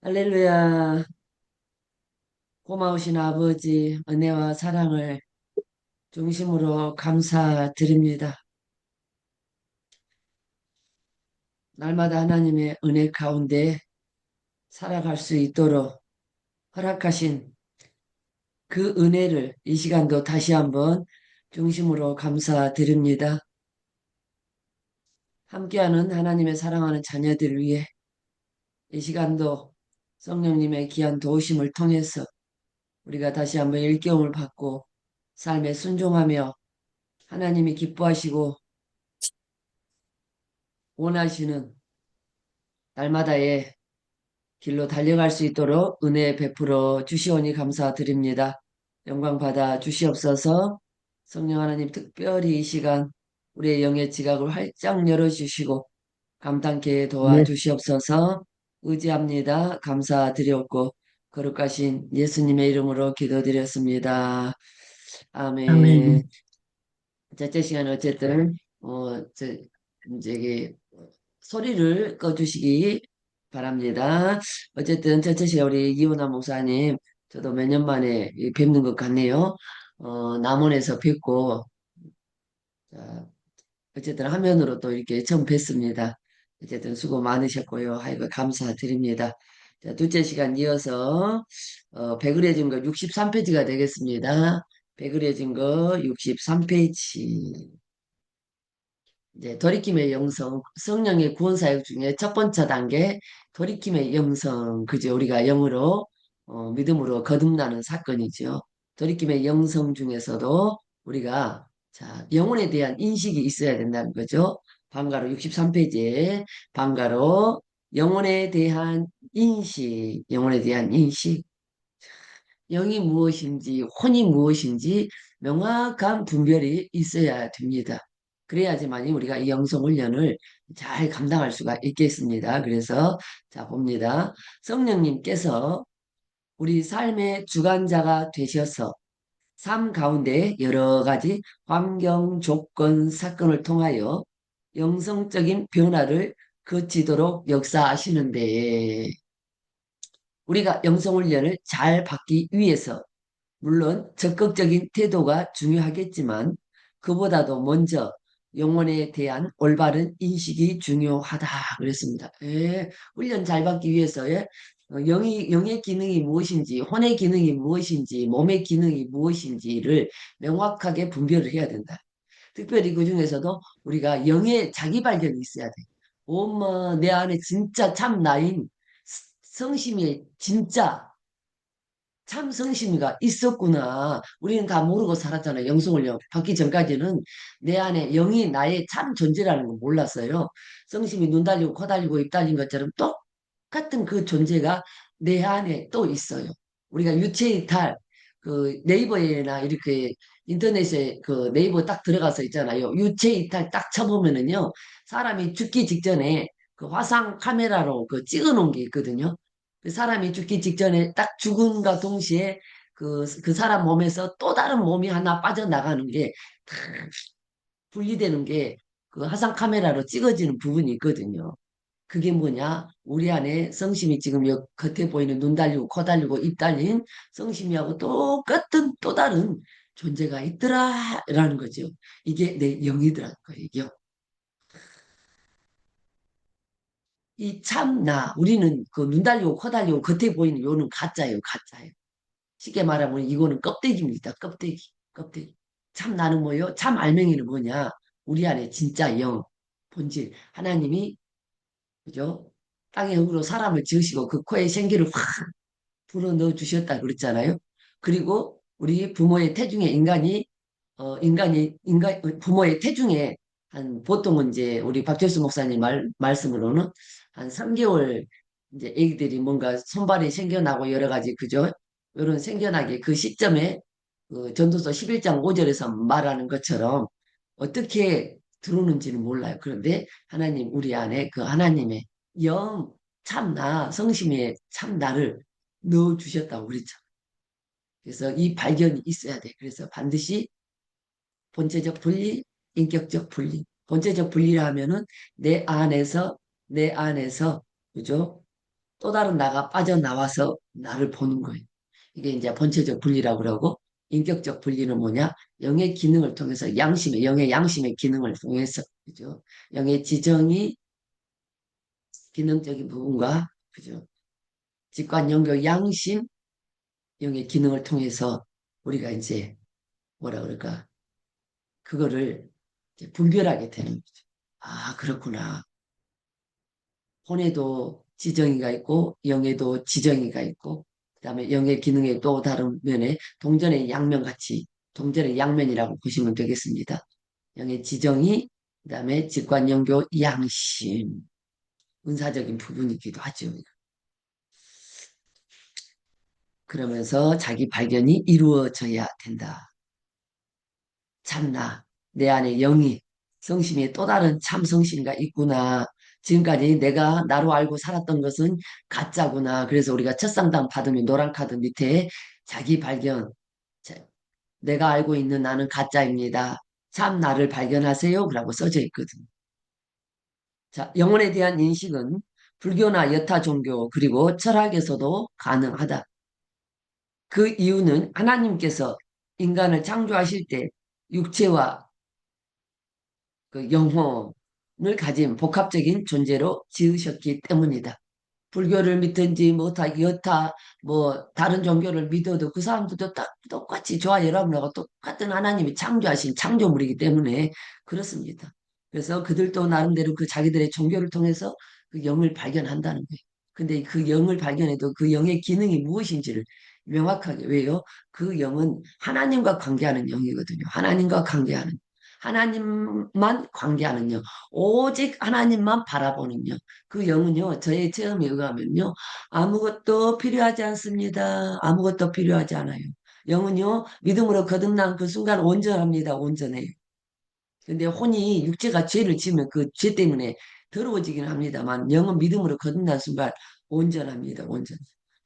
할렐루야. 고마우신 아버지, 은혜와 사랑을 중심으로 감사드립니다. 날마다 하나님의 은혜 가운데 살아갈 수 있도록 허락하신 그 은혜를 이 시간도 다시 한번 중심으로 감사드립니다. 함께하는 하나님의 사랑하는 자녀들 위해 이 시간도 성령님의 귀한 도우심을 통해서 우리가 다시 한번 일깨움을 받고 삶에 순종하며 하나님이 기뻐하시고 원하시는 날마다의 길로 달려갈 수 있도록 은혜 베풀어 주시오니 감사드립니다. 영광 받아 주시옵소서. 성령 하나님 특별히 이 시간 우리의 영의 지각을 활짝 열어주시고 감당케 네, 도와주시옵소서. 의지합니다. 감사드렸고 거룩하신 예수님의 이름으로 기도드렸습니다. 아멘. 아멘. 첫째 시간 어쨌든 이제 소리를 꺼주시기 바랍니다. 어쨌든 첫째 시간 우리 이호나 목사님 저도 몇 년 만에 뵙는 것 같네요. 남원에서 뵙고 자, 어쨌든 화면으로 또 이렇게 처음 뵙습니다. 어쨌든 수고 많으셨고요. 아이고 감사드립니다. 자, 둘째 시간 이어서 배그려진 거 63페이지가 되겠습니다. 배그려진 거 63페이지. 이제 돌이킴의 영성, 성령의 구원 사역 중에 첫 번째 단계, 돌이킴의 영성, 그죠? 우리가 영으로, 믿음으로 거듭나는 사건이죠. 돌이킴의 영성 중에서도 우리가, 자, 영혼에 대한 인식이 있어야 된다는 거죠. 방가로 63페이지에, 방가로 영혼에 대한 인식, 영혼에 대한 인식, 영이 무엇인지, 혼이 무엇인지 명확한 분별이 있어야 됩니다. 그래야지만이 우리가 이 영성 훈련을 잘 감당할 수가 있겠습니다. 그래서 자 봅니다. 성령님께서 우리 삶의 주관자가 되셔서 삶 가운데 여러 가지 환경, 조건, 사건을 통하여 영성적인 변화를 거치도록 역사하시는데 우리가 영성훈련을 잘 받기 위해서 물론 적극적인 태도가 중요하겠지만 그보다도 먼저 영혼에 대한 올바른 인식이 중요하다 그랬습니다. 예, 훈련 잘 받기 위해서 영의 기능이 무엇인지, 혼의 기능이 무엇인지, 몸의 기능이 무엇인지를 명확하게 분별을 해야 된다. 특별히 그 중에서도 우리가 영의 자기 발견이 있어야 돼. 엄마, 내 안에 진짜 참 나인 성심이 진짜 참 성심이가 있었구나. 우리는 다 모르고 살았잖아요. 영성을 받기 전까지는 내 안에 영이 나의 참 존재라는 걸 몰랐어요. 성심이 눈 달리고 코 달리고 입 달린 것처럼 똑같은 그 존재가 내 안에 또 있어요. 우리가 유체이탈 그 네이버에나 이렇게 인터넷에 그 네이버 딱 들어가서 있잖아요. 유체이탈 딱 쳐보면은요. 사람이 죽기 직전에 그 화상 카메라로 그 찍어 놓은 게 있거든요. 그 사람이 죽기 직전에 딱 죽음과 동시에 그 사람 몸에서 또 다른 몸이 하나 빠져나가는 게 탁 분리되는 게 그 화상 카메라로 찍어지는 부분이 있거든요. 그게 뭐냐? 우리 안에 성심이 지금 겉에 보이는 눈 달리고 코 달리고 입 달린 성심이하고 똑같은 또 다른 존재가 있더라라는 거죠. 이게 내 영이더라는 거예요. 이게. 이 참나 우리는 그 눈 달리고 코 달리고 겉에 보이는 요는 가짜예요. 가짜예요. 쉽게 말하면 이거는 껍데기입니다. 껍데기, 껍데기. 참 나는 뭐요? 참 알맹이는 뭐냐? 우리 안에 진짜 영, 본질. 하나님이 그죠? 땅의 흙으로 사람을 지으시고 그 코에 생기를 확 불어 넣어 주셨다 그랬잖아요. 그리고 우리 부모의 태중에 부모의 태중에 한 보통은 이제 우리 박철수 목사님 말씀으로는 한 3개월 이제 애기들이 뭔가 손발이 생겨나고 여러 가지 그죠? 이런 생겨나게 그 시점에 그 전도서 11장 5절에서 말하는 것처럼 어떻게 들어오는지는 몰라요. 그런데 하나님 우리 안에 그 하나님의 영 참나 성심의 참나를 넣어 주셨다고 그랬죠. 그래서 이 발견이 있어야 돼. 그래서 반드시 본체적 분리, 인격적 분리. 본체적 분리라 하면은 내 안에서, 그죠? 또 다른 나가 빠져나와서 나를 보는 거예요. 이게 이제 본체적 분리라고 그러고, 인격적 분리는 뭐냐? 영의 기능을 통해서 영의 양심의 기능을 통해서, 그죠? 영의 지정이 기능적인 부분과, 그죠? 직관, 연결, 양심, 영의 기능을 통해서 우리가 이제 뭐라 그럴까? 그거를 이제 분별하게 되는 거죠. 아, 그렇구나. 혼에도 지정이가 있고, 영에도 지정이가 있고, 그다음에 영의 기능의 또 다른 면에 동전의 양면 같이, 동전의 양면이라고 보시면 되겠습니다. 영의 지정이, 그다음에 직관연교 양심, 은사적인 부분이기도 하죠. 그러면서 자기 발견이 이루어져야 된다. 참나, 내 안에 영이, 성심이 또 다른 참 성심가 있구나. 지금까지 내가 나로 알고 살았던 것은 가짜구나. 그래서 우리가 첫상담 받으면 노란 카드 밑에 자기 발견, 자, 내가 알고 있는 나는 가짜입니다. 참 나를 발견하세요. 라고 써져 있거든. 자, 영혼에 대한 인식은 불교나 여타 종교 그리고 철학에서도 가능하다. 그 이유는 하나님께서 인간을 창조하실 때 육체와 그 영혼을 가진 복합적인 존재로 지으셨기 때문이다. 불교를 믿든지 뭐 여타 뭐 다른 종교를 믿어도 그 사람들도 똑같이 저와 여러분하고 똑같은 하나님이 창조하신 창조물이기 때문에 그렇습니다. 그래서 그들도 나름대로 그 자기들의 종교를 통해서 그 영을 발견한다는 거예요. 근데 그 영을 발견해도 그 영의 기능이 무엇인지를 명확하게 왜요? 그 영은 하나님과 관계하는 영이거든요. 하나님과 관계하는 하나님만 관계하는 영, 오직 하나님만 바라보는 영. 그 영은요, 저의 체험에 의하면요, 아무것도 필요하지 않습니다. 아무것도 필요하지 않아요. 영은요, 믿음으로 거듭난 그 순간 온전합니다. 온전해요. 근데 혼이 육체가 죄를 지으면 그 죄 때문에 더러워지긴 합니다만, 영은 믿음으로 거듭난 순간 온전합니다. 온전.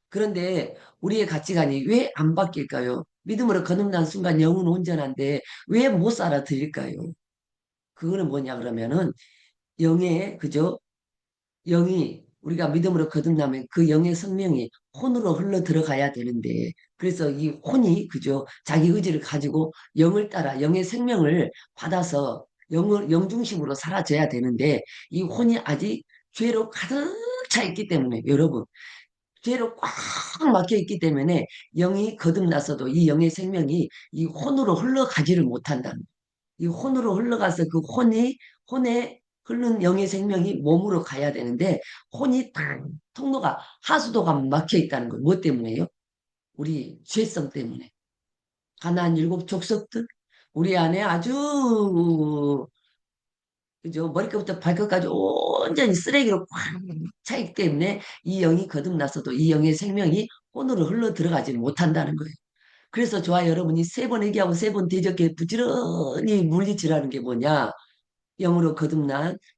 그런데 우리의 가치관이 왜 안 바뀔까요? 믿음으로 거듭난 순간 영은 온전한데 왜 못 살아들일까요? 그거는 뭐냐 그러면은 영의 그죠? 영이 우리가 믿음으로 거듭나면 그 영의 생명이 혼으로 흘러 들어가야 되는데 그래서 이 혼이 그죠 자기 의지를 가지고 영을 따라 영의 생명을 받아서 영을 영중심으로 사라져야 되는데 이 혼이 아직 죄로 가득 차 있기 때문에 여러분 죄로 꽉 막혀 있기 때문에 영이 거듭나서도 이 영의 생명이 이 혼으로 흘러가지를 못한다는 거예요. 이 혼으로 흘러가서 그 혼에 흐르는 영의 생명이 몸으로 가야 되는데, 혼이 딱 통로가, 하수도가 막혀 있다는 거예요. 뭐 때문에요? 우리 죄성 때문에. 가나안 일곱 족속들, 우리 안에 아주, 그죠? 머리끝부터 발끝까지 온전히 쓰레기로 꽉 차 있기 때문에 이 영이 거듭나서도 이 영의 생명이 혼으로 흘러 들어가지 못한다는 거예요. 그래서 저와 여러분이 세 번 얘기하고 세 번 대적해 부지런히 물리치라는 게 뭐냐? 영으로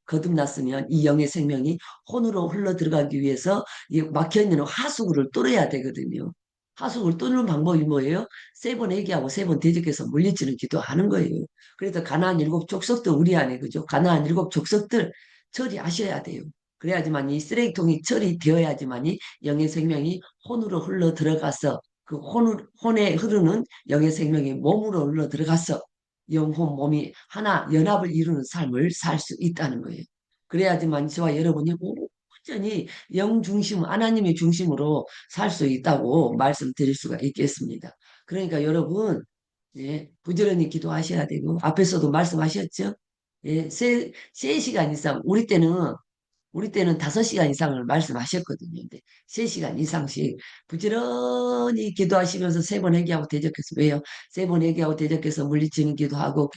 거듭났으면 이 영의 생명이 혼으로 흘러 들어가기 위해서 이 막혀있는 하수구를 뚫어야 되거든요. 하수구를 뚫는 방법이 뭐예요? 세 번 얘기하고 세 번 대적해서 물리치는 기도하는 거예요. 그래서 가나안 일곱 족속들 우리 안에 그죠? 가나안 일곱 족속들 처리하셔야 돼요. 그래야지만 이 쓰레기통이 처리되어야지만이 영의 생명이 혼으로 흘러 들어가서 그 혼에 흐르는 영의 생명이 몸으로 흘러 들어가서 영혼 몸이 하나 연합을 이루는 삶을 살 수 있다는 거예요. 그래야지만 저와 여러분이 온전히 영 중심, 하나님의 중심으로 살 수 있다고 말씀드릴 수가 있겠습니다. 그러니까 여러분, 예, 부지런히 기도하셔야 되고, 앞에서도 말씀하셨죠? 예, 세 시간 이상, 우리 때는 5시간 이상을 말씀하셨거든요. 근데 3시간 이상씩 부지런히 기도하시면서 세 번 회개하고 대적해서 왜요? 세 번 회개하고 대적해서 물리치는 기도하고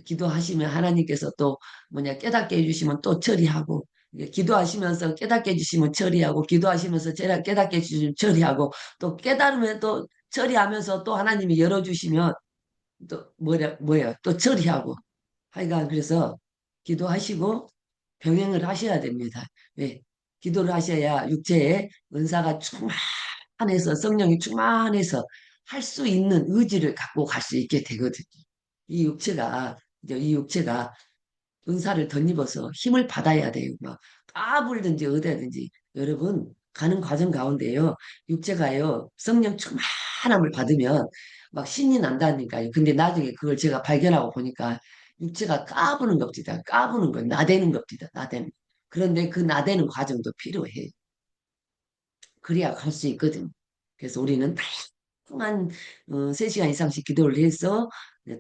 기도하시면 하나님께서 또 뭐냐 깨닫게 해주시면 또 처리하고 기도하시면서 깨닫게 해주시면 처리하고 기도하시면서 깨닫게 해주시면 처리하고 또 깨달으면 또 처리하면서 또 하나님이 열어주시면 또 뭐야 또 처리하고 하여간 그래서 기도하시고 병행을 하셔야 됩니다. 왜? 기도를 하셔야 육체에 은사가 충만해서 성령이 충만해서 할 수 있는 의지를 갖고 갈 수 있게 되거든요. 이 육체가 은사를 덧입어서 힘을 받아야 돼요. 막 까불든지 어디든지 여러분 가는 과정 가운데요. 육체가요. 성령 충만함을 받으면 막 신이 난다니까요. 근데 나중에 그걸 제가 발견하고 보니까 육체가 까부는 겁니다. 까부는 거, 나대는 겁니다. 나대는. 그런데 그 나대는 과정도 필요해. 그래야 갈 수 있거든. 그래서 우리는 다양한 3시간 이상씩 기도를 해서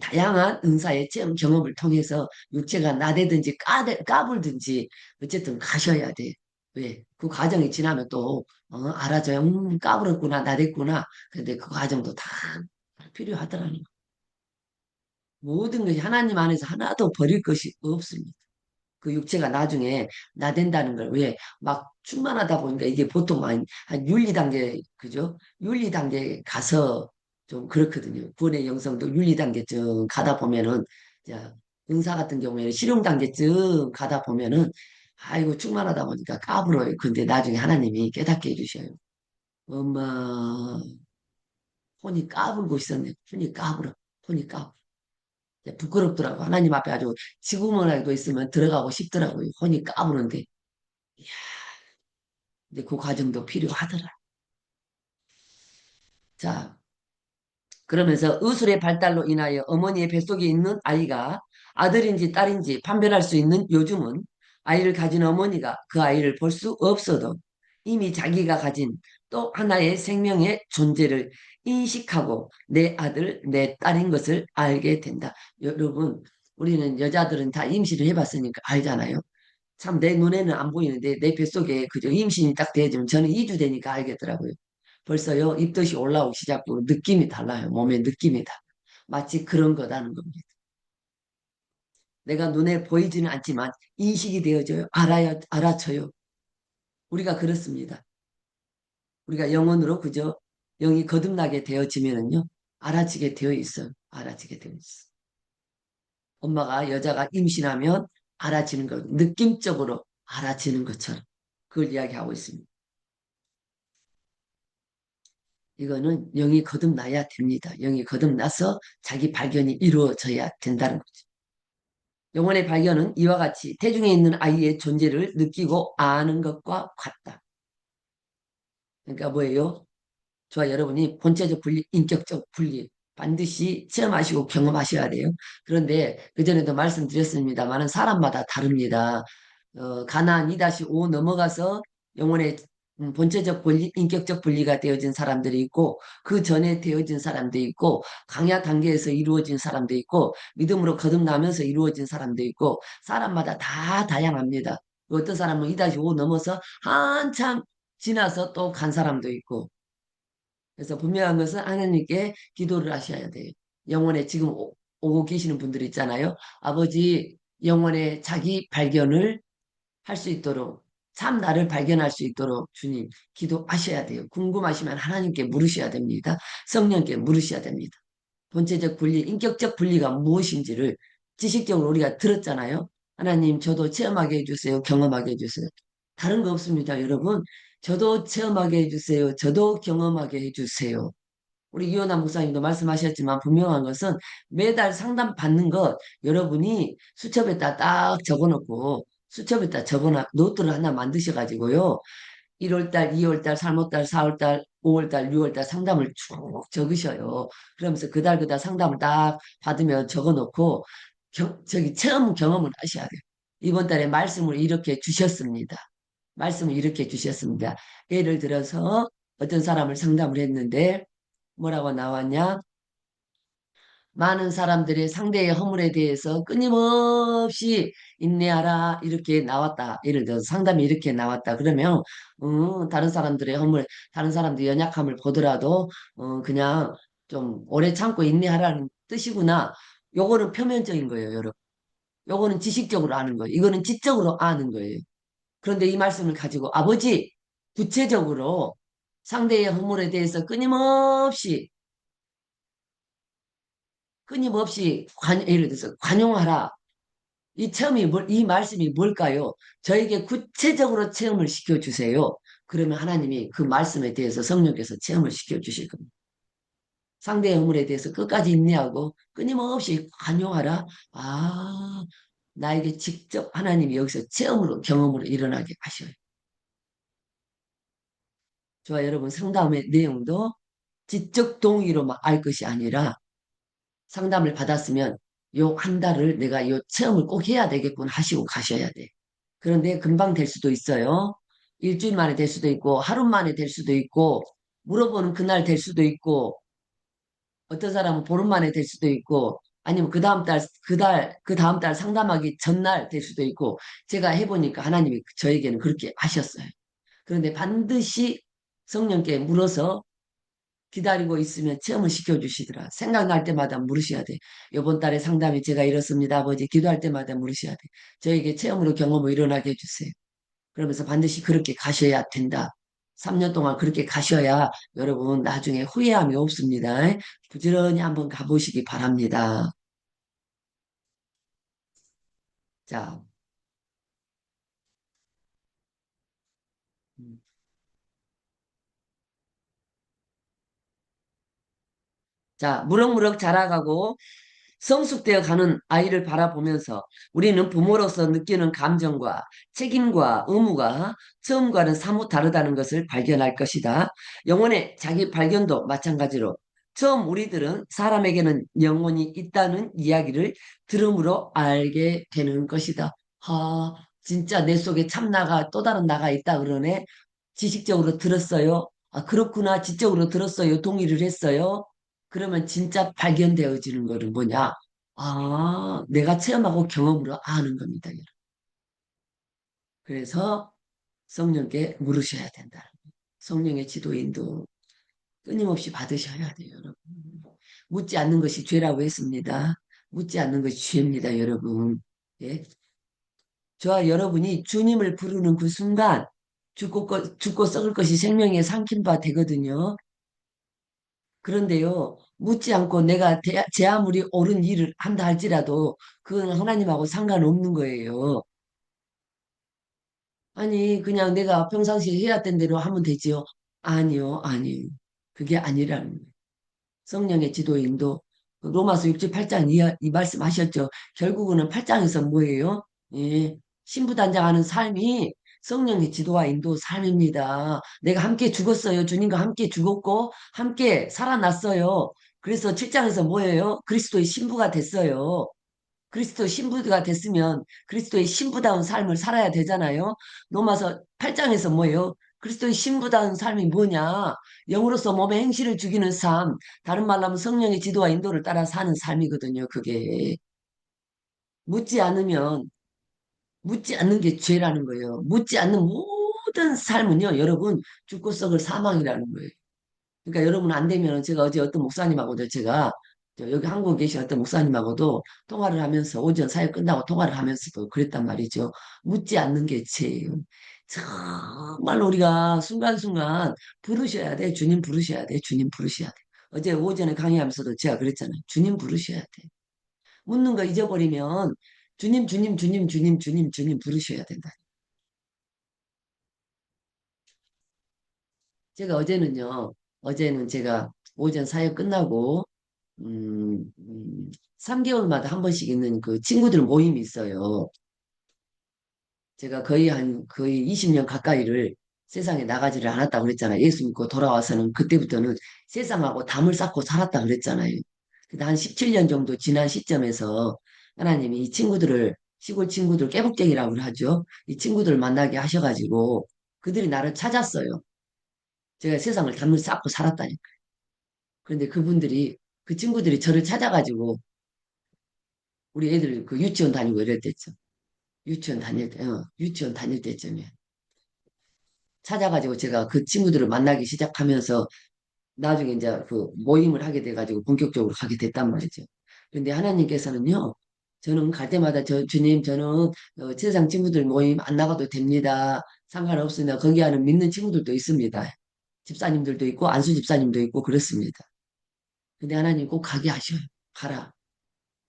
다양한 은사의 체험 경험을 통해서 육체가 나대든지 까불든지 어쨌든 가셔야 돼. 왜? 그 과정이 지나면 또 알아줘요. 까불었구나, 나댔구나. 근데 그 과정도 다 필요하더라는 거. 모든 것이 하나님 안에서 하나도 버릴 것이 없습니다. 그 육체가 나중에 나댄다는 걸 왜 막 충만하다 보니까 이게 보통 한 윤리 단계 그죠? 윤리 단계 가서 좀 그렇거든요. 구원의 영성도 윤리 단계쯤 가다 보면은 자 은사 같은 경우에는 실용 단계쯤 가다 보면은 아이고 충만하다 보니까 까불어요. 근데 나중에 하나님이 깨닫게 해주셔요. 엄마 혼이 까불고 있었네. 혼이 까불어. 혼이 까불어. 부끄럽더라고. 하나님 앞에 아주 지구문화도 있으면 들어가고 싶더라고요. 혼이 까부는데. 근데 그 과정도 필요하더라. 자, 그러면서 의술의 발달로 인하여 어머니의 뱃속에 있는 아이가 아들인지 딸인지 판별할 수 있는 요즘은 아이를 가진 어머니가 그 아이를 볼 수 없어도 이미 자기가 가진 또 하나의 생명의 존재를 인식하고 내 아들, 내 딸인 것을 알게 된다. 여러분, 우리는 여자들은 다 임시를 해봤으니까 알잖아요. 참 내 눈에는 안 보이는데 내 뱃속에 그저 임신이 딱 되어지면 저는 2주 되니까 알겠더라고요. 벌써요 입덧이 올라오기 시작하고 느낌이 달라요. 몸의 느낌이 다. 마치 그런 거다는 겁니다. 내가 눈에 보이지는 않지만 인식이 되어져요. 알아쳐요. 우리가 그렇습니다. 우리가 영혼으로 그저 영이 거듭나게 되어지면은요 알아지게 되어 있어요. 알아지게 되어 있어. 엄마가 여자가 임신하면 알아지는 것, 느낌적으로 알아지는 것처럼 그걸 이야기하고 있습니다. 이거는 영이 거듭나야 됩니다. 영이 거듭나서 자기 발견이 이루어져야 된다는 거죠. 영혼의 발견은 이와 같이 태중에 있는 아이의 존재를 느끼고 아는 것과 같다. 그러니까 뭐예요? 저와 여러분이 본체적 분리, 인격적 분리 반드시 체험하시고 경험하셔야 돼요. 그런데 그전에도 말씀드렸습니다만은 사람마다 다릅니다. 가나안 2-5 넘어가서 영혼의 본체적 분리, 인격적 분리가 되어진 사람들이 있고 그 전에 되어진 사람도 있고 강야 단계에서 이루어진 사람도 있고 믿음으로 거듭나면서 이루어진 사람도 있고 사람마다 다 다양합니다. 어떤 사람은 2-5 넘어서 한참 지나서 또 간 사람도 있고 그래서 분명한 것은 하나님께 기도를 하셔야 돼요. 영혼에 지금 오고 계시는 분들 있잖아요. 아버지 영혼의 자기 발견을 할 수 있도록 참 나를 발견할 수 있도록 주님 기도하셔야 돼요. 궁금하시면 하나님께 물으셔야 됩니다. 성령께 물으셔야 됩니다. 본체적 분리, 인격적 분리가 무엇인지를 지식적으로 우리가 들었잖아요. 하나님 저도 체험하게 해주세요. 경험하게 해주세요. 다른 거 없습니다, 여러분. 저도 체험하게 해주세요. 저도 경험하게 해주세요. 우리 이현아 목사님도 말씀하셨지만 분명한 것은 매달 상담 받는 것 여러분이 수첩에다 딱 적어놓고 수첩에다 적어놔 노트를 하나 만드셔가지고요. 1월달, 2월달, 3월달, 4월달, 5월달, 6월달 상담을 쭉 적으셔요. 그러면서 그달 상담을 딱 받으면 적어놓고 저기 체험 경험을 하셔야 돼요. 이번 달에 말씀을 이렇게 주셨습니다. 말씀을 이렇게 주셨습니다. 예를 들어서 어떤 사람을 상담을 했는데 뭐라고 나왔냐? 많은 사람들의 상대의 허물에 대해서 끊임없이 인내하라 이렇게 나왔다. 예를 들어서 상담이 이렇게 나왔다. 그러면 다른 사람들의 허물, 다른 사람들의 연약함을 보더라도 그냥 좀 오래 참고 인내하라는 뜻이구나. 요거는 표면적인 거예요, 여러분. 요거는 지식적으로 아는 거예요. 이거는 지적으로 아는 거예요. 그런데 이 말씀을 가지고 아버지 구체적으로 상대의 허물에 대해서 끊임없이 예를 들어서 관용하라. 이 말씀이 뭘까요? 저에게 구체적으로 체험을 시켜주세요. 그러면 하나님이 그 말씀에 대해서 성령께서 체험을 시켜주실 겁니다. 상대의 허물에 대해서 끝까지 인내하고 끊임없이 관용하라. 아, 나에게 직접 하나님이 여기서 체험으로, 경험으로 일어나게 하셔요. 저와 여러분 상담의 내용도 지적 동의로만 알 것이 아니라 상담을 받았으면 요 한 달을 내가 요 체험을 꼭 해야 되겠군 하시고 가셔야 돼. 그런데 금방 될 수도 있어요. 일주일 만에 될 수도 있고, 하루 만에 될 수도 있고, 물어보는 그날 될 수도 있고, 어떤 사람은 보름 만에 될 수도 있고, 아니면 그 다음 달 상담하기 전날 될 수도 있고, 제가 해보니까 하나님이 저에게는 그렇게 하셨어요. 그런데 반드시 성령께 물어서 기다리고 있으면 체험을 시켜주시더라. 생각날 때마다 물으셔야 돼. 이번 달에 상담이 제가 이렇습니다. 아버지 기도할 때마다 물으셔야 돼. 저에게 체험으로 경험을 일어나게 해주세요. 그러면서 반드시 그렇게 가셔야 된다. 3년 동안 그렇게 가셔야 여러분 나중에 후회함이 없습니다. 부지런히 한번 가보시기 바랍니다. 자, 음, 자, 무럭무럭 자라가고 성숙되어 가는 아이를 바라보면서 우리는 부모로서 느끼는 감정과 책임과 의무가 처음과는 사뭇 다르다는 것을 발견할 것이다. 영혼의 자기 발견도 마찬가지로 처음 우리들은 사람에게는 영혼이 있다는 이야기를 들음으로 알게 되는 것이다. 아, 진짜 내 속에 참나가 또 다른 나가 있다 그러네. 지식적으로 들었어요. 아, 그렇구나. 지적으로 들었어요. 동의를 했어요. 그러면 진짜 발견되어지는 거는 뭐냐? 아, 내가 체험하고 경험으로 아는 겁니다. 여러분. 그래서 성령께 물으셔야 된다. 성령의 지도 인도 끊임없이 받으셔야 돼요, 여러분. 묻지 않는 것이 죄라고 했습니다. 묻지 않는 것이 죄입니다, 여러분. 예? 저와 여러분이 주님을 부르는 그 순간 죽고 썩을 것이 생명에 삼킨 바 되거든요. 그런데요, 묻지 않고 내가 제 아무리 옳은 일을 한다 할지라도 그건 하나님하고 상관없는 거예요. 아니, 그냥 내가 평상시에 해야 된 대로 하면 되지요. 아니요, 아니요. 그게 아니라는 거예요. 성령의 지도 인도. 로마서 6장 8장 이 말씀하셨죠. 결국은 8장에서 뭐예요? 예, 신부단장하는 삶이 성령의 지도와 인도 삶입니다. 내가 함께 죽었어요. 주님과 함께 죽었고 함께 살아났어요. 그래서 7장에서 뭐예요? 그리스도의 신부가 됐어요. 그리스도 신부가 됐으면 그리스도의 신부다운 삶을 살아야 되잖아요. 로마서 8장에서 뭐예요? 그리스도의 신부다운 삶이 뭐냐? 영으로서 몸의 행실을 죽이는 삶, 다른 말로 하면 성령의 지도와 인도를 따라 사는 삶이거든요. 그게 묻지 않으면 묻지 않는 게 죄라는 거예요. 묻지 않는 모든 삶은요, 여러분 죽고 썩을 사망이라는 거예요. 그러니까 여러분 안 되면 제가 어제 어떤 목사님하고도 제가 여기 한국에 계신 어떤 목사님하고도 통화를 하면서 오전 사역 끝나고 통화를 하면서도 그랬단 말이죠. 묻지 않는 게 죄예요. 정말 우리가 순간순간 부르셔야 돼. 주님 부르셔야 돼. 주님 부르셔야 돼. 어제 오전에 강의하면서도 제가 그랬잖아요. 주님 부르셔야 돼. 묻는 거 잊어버리면 주님, 주님, 주님, 주님, 주님, 주님 부르셔야 된다. 제가 어제는 제가 오전 사역 끝나고 3개월마다 한 번씩 있는 그 친구들 모임이 있어요. 제가 거의 20년 가까이를 세상에 나가지를 않았다고 그랬잖아요. 예수 믿고 돌아와서는 그때부터는 세상하고 담을 쌓고 살았다 그랬잖아요. 근데 한 17년 정도 지난 시점에서 하나님이 이 친구들을 시골 친구들 깨북쟁이라고 하죠. 이 친구들을 만나게 하셔가지고 그들이 나를 찾았어요. 제가 세상을 담을 쌓고 살았다니까. 그런데 그 친구들이 저를 찾아가지고 우리 애들 그 유치원 다니고 이럴 때죠. 유치원 다닐 때쯤에 찾아가지고 제가 그 친구들을 만나기 시작하면서 나중에 이제 그 모임을 하게 돼가지고 본격적으로 가게 됐단 말이죠. 그런데 하나님께서는요, 저는 갈 때마다 주님, 저는 세상 친구들 모임 안 나가도 됩니다. 상관없습니다. 거기 하는 믿는 친구들도 있습니다. 집사님들도 있고, 안수 집사님도 있고, 그렇습니다. 근데 하나님 꼭 가게 하셔요. 가라.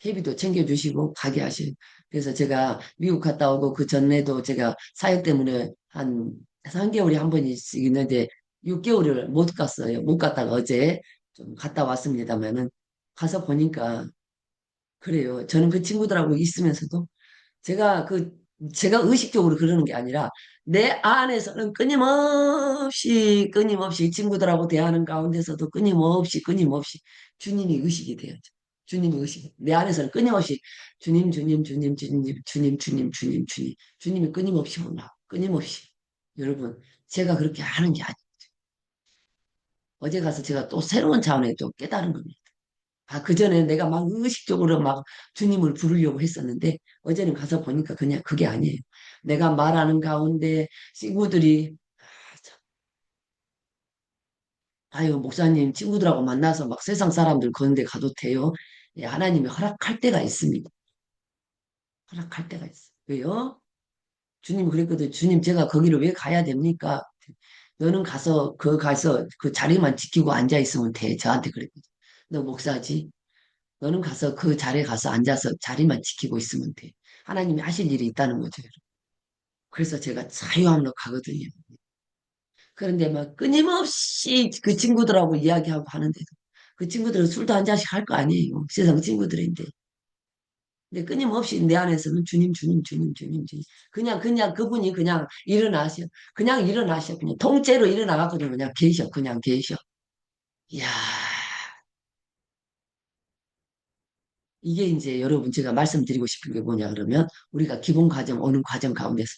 회비도 챙겨주시고 가게 하셔요. 그래서 제가 미국 갔다 오고 그 전에도 제가 사역 때문에 한 3개월에 한 번씩 있는데 6개월을 못 갔어요. 못 갔다가 어제 좀 갔다 왔습니다만은 가서 보니까 그래요. 저는 그 친구들하고 있으면서도 제가 그 제가 의식적으로 그러는 게 아니라 내 안에서는 끊임없이 친구들하고 대하는 가운데서도 끊임없이 주님이 의식이 돼야죠. 주님이 의식. 내 안에서는 끊임없이 주님이 끊임없이 올라. 끊임없이. 여러분, 제가 그렇게 하는 게 아니에요. 어제 가서 제가 또 새로운 차원에 또 깨달은 겁니다. 아, 그전에 내가 막 의식적으로 막 주님을 부르려고 했었는데, 어제는 가서 보니까 그냥 그게 아니에요. 내가 말하는 가운데 친구들이, 아, 참, 아유, 목사님, 친구들하고 만나서 막 세상 사람들 그런데 가도 돼요? 예, 하나님이 허락할 때가 있습니다. 허락할 때가 있어요. 왜요? 주님 그랬거든. 주님, 제가 거기를 왜 가야 됩니까? 너는 가서 그 자리만 지키고 앉아 있으면 돼. 저한테 그랬거든. 너 목사지? 너는 가서 그 자리에 가서 앉아서 자리만 지키고 있으면 돼. 하나님이 하실 일이 있다는 거죠. 그래서 제가 자유함으로 가거든요. 그런데 막 끊임없이 그 친구들하고 이야기하고 하는데도 그 친구들은 술도 한 잔씩 할 거 아니에요. 세상 친구들인데. 근데 끊임없이 내 안에서는 주님. 그냥 그분이 그냥 일어나셔. 그냥 일어나셔. 그냥 통째로 일어나갖고 그냥 계셔. 그냥 계셔. 이야, 이게 이제 여러분 제가 말씀드리고 싶은 게 뭐냐 그러면 우리가 기본 과정, 오는 과정 가운데서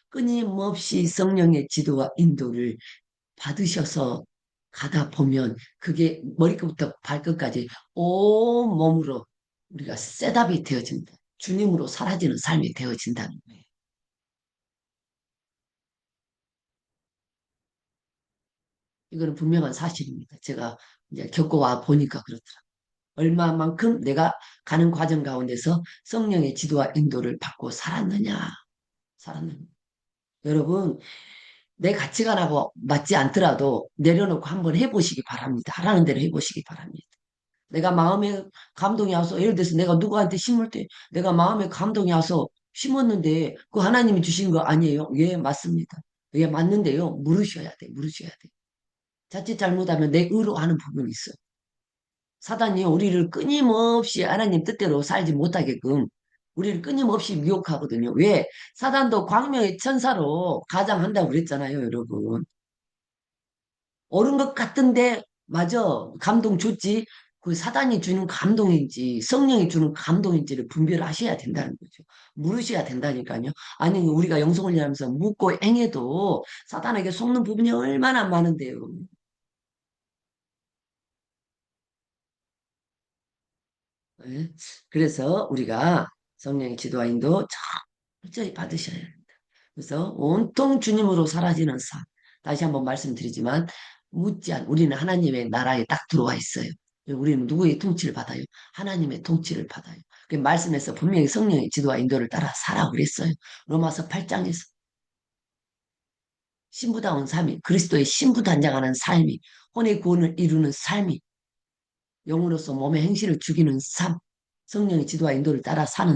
끊임없이 성령의 지도와 인도를 받으셔서 가다 보면 그게 머리끝부터 발끝까지 온 몸으로 우리가 셋업이 되어진다. 주님으로 사라지는 삶이 되어진다는 거예요. 이거는 분명한 사실입니다. 제가 이제 겪어와 보니까 그렇더라고요. 얼마만큼 내가 가는 과정 가운데서 성령의 지도와 인도를 받고 살았느냐. 여러분, 내 가치관하고 맞지 않더라도 내려놓고 한번 해보시기 바랍니다. 하라는 대로 해보시기 바랍니다. 내가 마음에 감동이 와서, 예를 들어서 내가 누구한테 심을 때, 내가 마음에 감동이 와서 심었는데, 그 하나님이 주신 거 아니에요? 예, 맞습니다. 예, 맞는데요. 물으셔야 돼. 자칫 잘못하면 내 의로 하는 부분이 있어요. 사단이 우리를 끊임없이 하나님 뜻대로 살지 못하게끔 우리를 끊임없이 미혹하거든요. 왜? 사단도 광명의 천사로 가장한다고 그랬잖아요, 여러분. 옳은 것 같은데, 맞아. 감동 줬지. 그 사단이 주는 감동인지 성령이 주는 감동인지를 분별하셔야 된다는 거죠. 물으셔야 된다니까요. 아니, 우리가 영성훈련하면서 묻고 행해도 사단에게 속는 부분이 얼마나 많은데요. 예? 그래서 우리가 성령의 지도와 인도 철저히 받으셔야 합니다. 그래서 온통 주님으로 사라지는 삶. 다시 한번 말씀드리지만 우리는 하나님의 나라에 딱 들어와 있어요. 우리는 누구의 통치를 받아요? 하나님의 통치를 받아요. 그 말씀에서 분명히 성령의 지도와 인도를 따라 살아 그랬어요. 로마서 8장에서 신부다운 삶이 그리스도의 신부 단장하는 삶이 혼의 구원을 이루는 삶이 영으로서 몸의 행실을 죽이는 삶, 성령의 지도와 인도를 따라 사는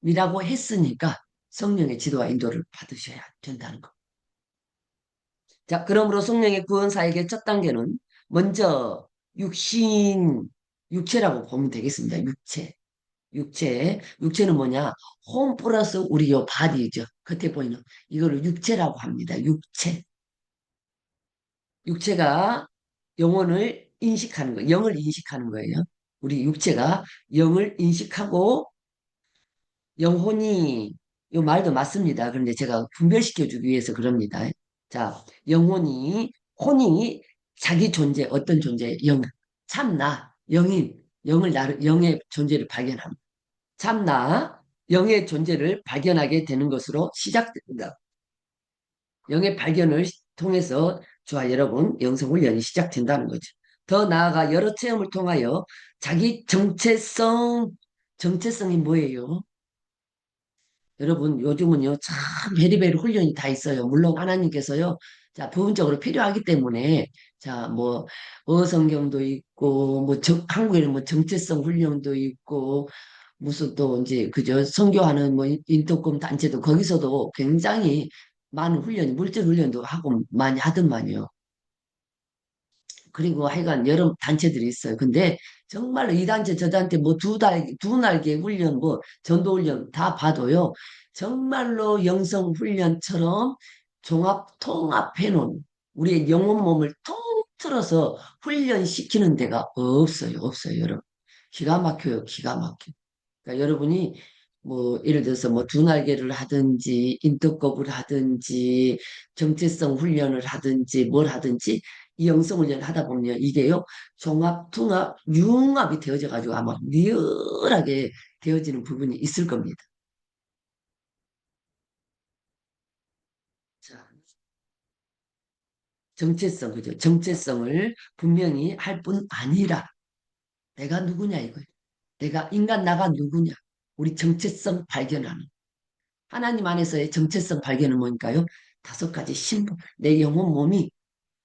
삶이라고 했으니까 성령의 지도와 인도를 받으셔야 된다는 거. 자, 그러므로 성령의 구원 사역의 첫 단계는 먼저 육체라고 보면 되겠습니다. 육체는 뭐냐? 홈 플러스 우리 요 바디죠. 겉에 보이는 이거를 육체라고 합니다. 육체가 영혼을 인식하는 거예요. 영을 인식하는 거예요. 우리 육체가 영을 인식하고 영혼이 요 말도 맞습니다. 그런데 제가 분별시켜 주기 위해서 그럽니다. 자, 혼이 자기 존재, 어떤 존재, 참나, 영의 존재를 발견합니다. 참나, 영의 존재를 발견하게 되는 것으로 시작됩니다. 영의 발견을 통해서 저와 여러분 영성 훈련이 시작된다는 거죠. 더 나아가 여러 체험을 통하여 자기 정체성이 뭐예요? 여러분, 요즘은요, 참, 베리베리 훈련이 다 있어요. 물론 하나님께서요, 자, 부분적으로 필요하기 때문에, 자, 뭐, 어성경도 있고, 한국에는 뭐 정체성 훈련도 있고, 무슨 또 이제, 그저, 선교하는 뭐, 인터콤 단체도 거기서도 굉장히 많은 훈련이, 물질 훈련도 하고 많이 하더만요. 그리고 하여간 여러 단체들이 있어요. 근데 정말로 이 단체 저 단체 뭐 두 날개 훈련 뭐 전도 훈련 다 봐도요. 정말로 영성 훈련처럼 종합 통합해 놓은 우리의 영혼 몸을 통틀어서 훈련시키는 데가 없어요. 없어요, 여러분. 기가 막혀요. 기가 막혀. 그러니까 여러분이 뭐 예를 들어서 뭐 두 날개를 하든지 인터컵을 하든지 정체성 훈련을 하든지 뭘 하든지 이 영성 훈련을 하다 보면 이게요 종합, 통합, 융합이 되어져 가지고 아마 리얼하게 되어지는 부분이 있을 겁니다. 자, 정체성 그죠? 정체성을 분명히 할 뿐 아니라 내가 누구냐 이거예요. 내가 인간 나가 누구냐. 우리 정체성 발견하는. 하나님 안에서의 정체성 발견은 뭘까요? 다섯 가지 신분. 내 영혼 몸이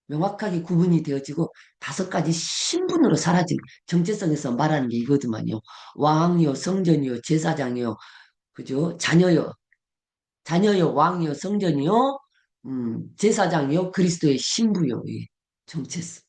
명확하게 구분이 되어지고 다섯 가지 신분으로 사라진 정체성에서 말하는 게 이거더만요. 왕이요, 성전이요, 제사장이요, 그죠? 자녀요, 왕이요, 성전이요, 제사장이요, 그리스도의 신부요. 예. 정체성.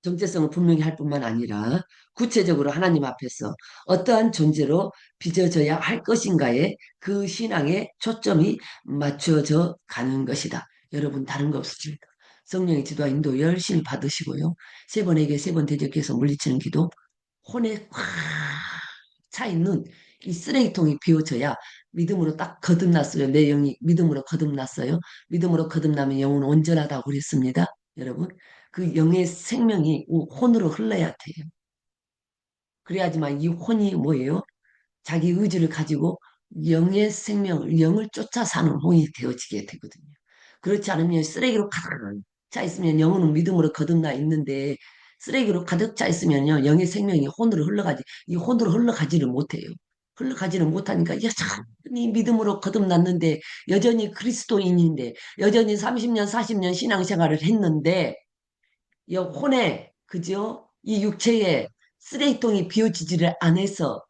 정체성을 분명히 할 뿐만 아니라 구체적으로 하나님 앞에서 어떠한 존재로 빚어져야 할 것인가에 그 신앙의 초점이 맞춰져 가는 것이다. 여러분 다른 거 없습니다. 성령의 지도와 인도 열심히 받으시고요. 세 번에게 세 번 대적해서 물리치는 기도 혼에 꽉 차 있는 이 쓰레기통이 비워져야 믿음으로 딱 거듭났어요. 내 영이 믿음으로 거듭났어요. 믿음으로 거듭나면 영은 온전하다고 그랬습니다. 여러분. 그 영의 생명이 혼으로 흘러야 돼요. 그래야지만 이 혼이 뭐예요? 자기 의지를 가지고 영의 생명을, 영을 쫓아 사는 혼이 되어지게 되거든요. 그렇지 않으면 쓰레기로 가득 차 있으면 영은 믿음으로 거듭나 있는데 쓰레기로 가득 차 있으면요, 영의 생명이 혼으로 흘러가지, 이 혼으로 흘러가지를 못해요. 흘러가지를 못하니까 여전히 믿음으로 거듭났는데, 여전히 그리스도인인데, 여전히 30년, 40년 신앙생활을 했는데, 이 혼에, 그죠? 이 육체에 쓰레기통이 비워지지를 않아서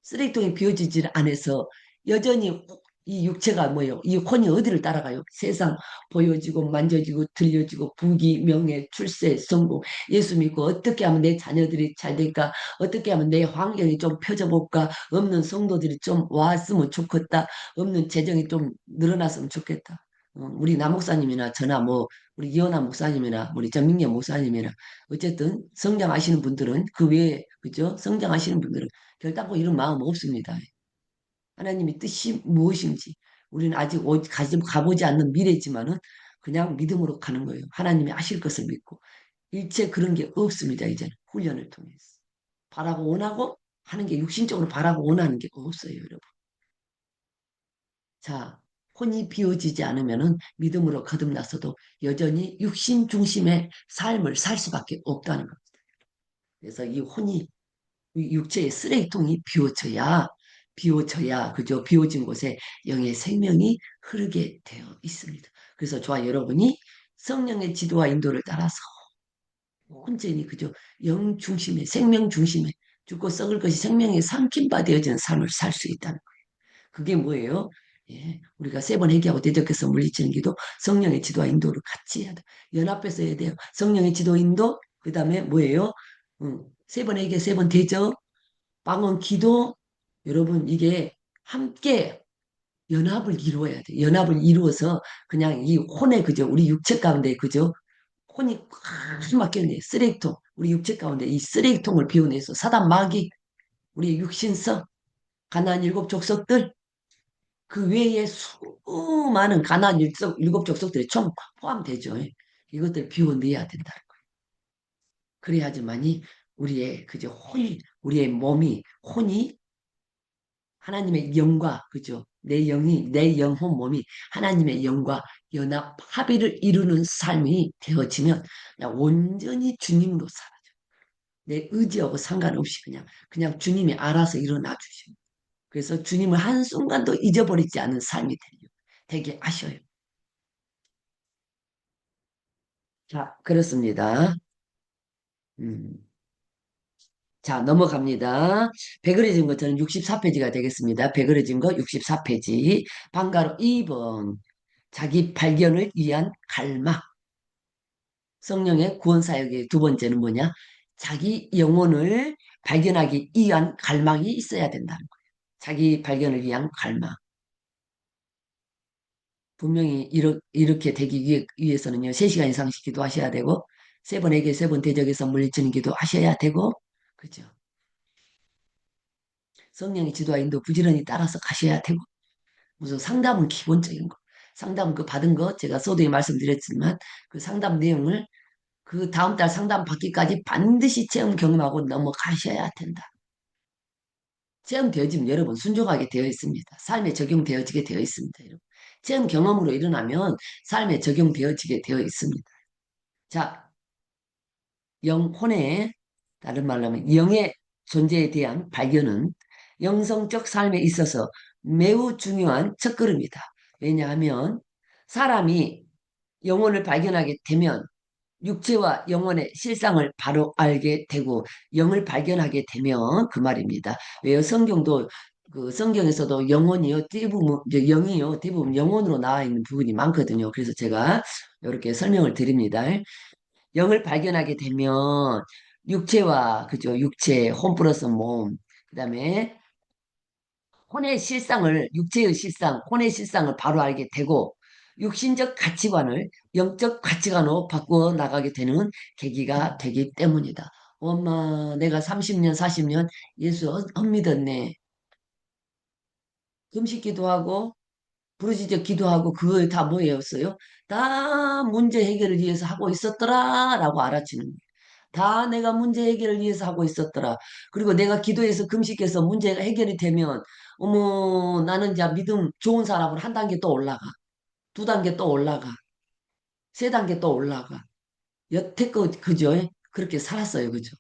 쓰레기통이 비워지질 않아서 여전히 이 육체가 뭐예요? 이 혼이 어디를 따라가요? 세상 보여지고 만져지고 들려지고 부귀, 명예, 출세, 성공, 예수 믿고 어떻게 하면 내 자녀들이 잘 될까? 어떻게 하면 내 환경이 좀 펴져볼까? 없는 성도들이 좀 왔으면 좋겠다. 없는 재정이 좀 늘어났으면 좋겠다. 우리 남 목사님이나 저나 뭐 우리 이현아 목사님이나 우리 전민기 목사님이나 어쨌든 성장하시는 분들은 그 외에 그죠? 성장하시는 분들은 결단코 이런 마음 없습니다. 하나님의 뜻이 무엇인지 우리는 아직 가보지 않는 미래지만은 그냥 믿음으로 가는 거예요. 하나님이 하실 것을 믿고 일체 그런 게 없습니다. 이제는 훈련을 통해서 바라고 원하고 하는 게 육신적으로 바라고 원하는 게 없어요, 여러분. 자, 혼이 비워지지 않으면은 믿음으로 거듭났어도 여전히 육신 중심의 삶을 살 수밖에 없다는 겁니다. 그래서 이 혼이 이 육체의 쓰레기통이 비워져야, 그죠? 비워진 곳에 영의 생명이 흐르게 되어 있습니다. 그래서 저와 여러분이 성령의 지도와 인도를 따라서 온전히, 그죠? 영 중심의, 생명 중심의 죽고 썩을 것이 생명에 삼킨 바 되어지는 삶을 살 수 있다는 거예요. 그게 뭐예요? 예, 우리가 세 번 회개하고 대적해서 물리치는 기도, 성령의 지도와 인도를 같이 해야 돼. 연합해서 해야 돼요. 성령의 지도, 인도, 그 다음에 뭐예요? 세 번 회개, 세 번 대적, 빵원 기도, 여러분, 이게 함께 연합을 이루어야 돼. 연합을 이루어서 그냥 이 혼에, 그죠? 우리 육체 가운데, 그죠? 혼이 꽉 막혀있네. 쓰레기통. 우리 육체 가운데 이 쓰레기통을 비워내서 사단 마귀, 우리 육신성, 가나안 일곱 족속들, 그 외에 수많은 가나안 일곱 족속들이 총 포함되죠. 이것들 비워내야 된다. 그래야지만이 우리의, 그죠? 우리의 몸이, 혼이 하나님의 영과 그죠? 내 영이 내 영혼 몸이 하나님의 영과 연합 합의를 이루는 삶이 되어지면 그냥 온전히 주님으로 살아요. 내 의지하고 상관없이 그냥 주님이 알아서 일어나 주셔요. 그래서 주님을 한순간도 잊어버리지 않는 삶이 되게 하셔요. 자, 그렇습니다. 음. 자, 넘어갑니다. 배그려진 거 저는 64페이지가 되겠습니다. 배그려진 거 64페이지. 방가로 2번. 자기 발견을 위한 갈망. 성령의 구원 사역의 두 번째는 뭐냐? 자기 영혼을 발견하기 위한 갈망이 있어야 된다는 거예요. 자기 발견을 위한 갈망. 분명히 이렇게 되기 위해서는요, 3시간 이상씩 기도하셔야 되고, 3번에게 3번 대적에서 물리치는 기도 하셔야 되고, 그죠? 성령의 지도와 인도 부지런히 따라서 가셔야 되고, 무슨 상담은 기본적인 거. 상담 그 받은 거 제가 서두에 말씀드렸지만, 그 상담 내용을 그 다음 달 상담 받기까지 반드시 체험 경험하고 넘어가셔야 된다. 체험되어지면 여러분 순종하게 되어 있습니다. 삶에 적용되어지게 되어 있습니다. 여러분. 체험 경험으로 일어나면 삶에 적용되어지게 되어 있습니다. 자, 영혼의, 다른 말로 하면 영의 존재에 대한 발견은 영성적 삶에 있어서 매우 중요한 첫걸음이다. 왜냐하면 사람이 영혼을 발견하게 되면 육체와 영혼의 실상을 바로 알게 되고 영을 발견하게 되면 그 말입니다. 왜요? 성경도 그 성경에서도 영혼이요 대부분 이제 영이요 대부분 영혼으로 나와 있는 부분이 많거든요. 그래서 제가 이렇게 설명을 드립니다. 영을 발견하게 되면 육체와 그죠? 육체 혼 플러스 몸 그다음에 혼의 실상을 육체의 실상, 혼의 실상을 바로 알게 되고 육신적 가치관을 영적 가치관으로 바꾸어 나가게 되는 계기가 되기 때문이다. 엄마, 내가 30년, 40년 예수 헛믿었네. 금식 기도하고 부르짖어 기도하고 그거에 다 뭐였어요? 다 문제 해결을 위해서 하고 있었더라라고 알아치는 거예요. 다 내가 문제 해결을 위해서 하고 있었더라. 그리고 내가 기도해서 금식해서 문제가 해결이 되면 어머 나는 자 믿음 좋은 사람으로 한 단계 또 올라가. 두 단계 또 올라가. 세 단계 또 올라가. 여태껏 그죠? 그렇게 살았어요. 그죠?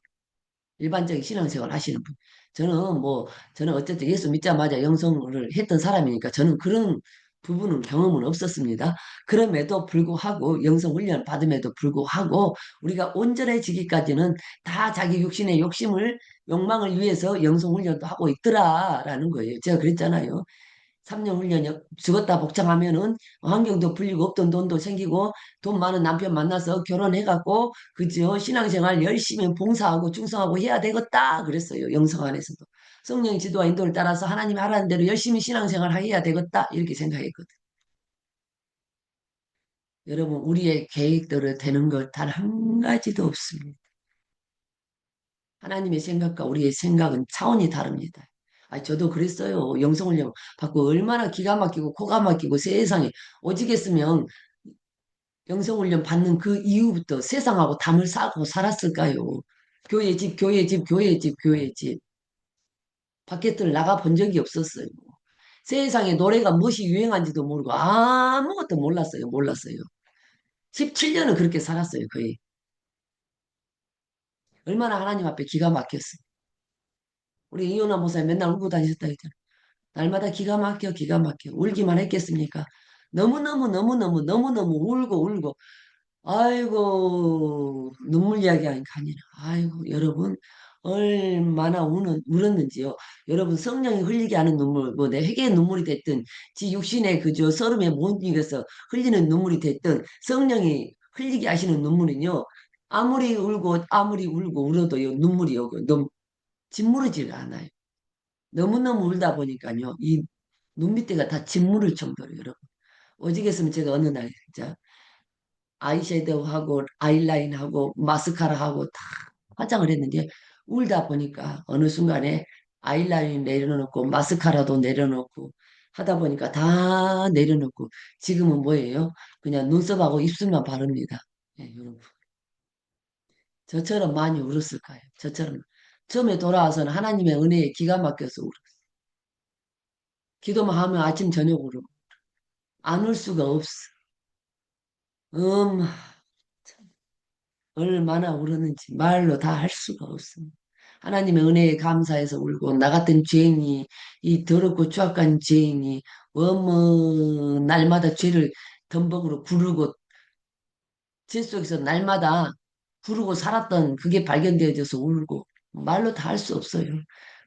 일반적인 신앙생활 하시는 분. 저는 뭐, 저는 어쨌든 예수 믿자마자 영성을 했던 사람이니까 저는 그런 부분은 경험은 없었습니다. 그럼에도 불구하고 영성 훈련 받음에도 불구하고 우리가 온전해지기까지는 다 자기 육신의 욕심을 욕망을 위해서 영성 훈련도 하고 있더라라는 거예요. 제가 그랬잖아요. 3년 훈련이 죽었다 복장하면은 환경도 풀리고 없던 돈도 생기고 돈 많은 남편 만나서 결혼해갖고 그죠 신앙생활 열심히 봉사하고 충성하고 해야 되겠다 그랬어요 영성 안에서도 성령 지도와 인도를 따라서 하나님이 하라는 대로 열심히 신앙생활 해야 되겠다 이렇게 생각했거든. 여러분 우리의 계획대로 되는 것 단 한 가지도 없습니다. 하나님의 생각과 우리의 생각은 차원이 다릅니다. 아, 저도 그랬어요. 영성훈련 받고 얼마나 기가 막히고 코가 막히고 세상에 오직했으면 영성훈련 받는 그 이후부터 세상하고 담을 쌓고 살았을까요? 교회 집, 교회 집, 교회 집, 교회 집. 밖에들 나가 본 적이 없었어요. 세상에 노래가 무엇이 유행한지도 모르고 아무것도 몰랐어요. 몰랐어요. 17년은 그렇게 살았어요. 거의. 얼마나 하나님 앞에 기가 막혔어요. 우리 이혼한 목사님 맨날 울고 다니셨다 했잖아요. 날마다 기가 막혀, 기가 막혀. 울기만 했겠습니까? 너무너무, 너무너무, 너무너무 울고, 울고. 아이고, 눈물 이야기하니까 아니라. 아이고, 여러분, 얼마나 울었는지요. 여러분, 성령이 흘리게 하는 눈물, 뭐, 내 회개의 눈물이 됐든, 지 육신의 그저 서름에 못 이겨서 흘리는 눈물이 됐든, 성령이 흘리게 하시는 눈물은요, 아무리 울고 울어도요, 눈물이요, 짓무르지가 않아요. 너무너무 울다 보니까요, 이 눈 밑에가 다 짓무를 정도로 여러분. 오직했으면 제가 어느 날 진짜 아이섀도우하고 아이라인하고 마스카라하고 다 화장을 했는데 울다 보니까 어느 순간에 아이라인 내려놓고 마스카라도 내려놓고 하다 보니까 다 내려놓고 지금은 뭐예요? 그냥 눈썹하고 입술만 바릅니다. 예, 여러분. 저처럼 많이 울었을까요? 저처럼. 처음에 돌아와서는 하나님의 은혜에 기가 막혀서 울었어요. 기도만 하면 아침 저녁으로 안 울 수가 없어. 음, 얼마나 울었는지 말로 다 할 수가 없습니다. 하나님의 은혜에 감사해서 울고 나 같은 죄인이 이 더럽고 추악한 죄인이 어머 날마다 죄를 덤벅으로 구르고 죄 속에서 날마다 구르고 살았던 그게 발견되어져서 울고 말로 다 할 수 없어요.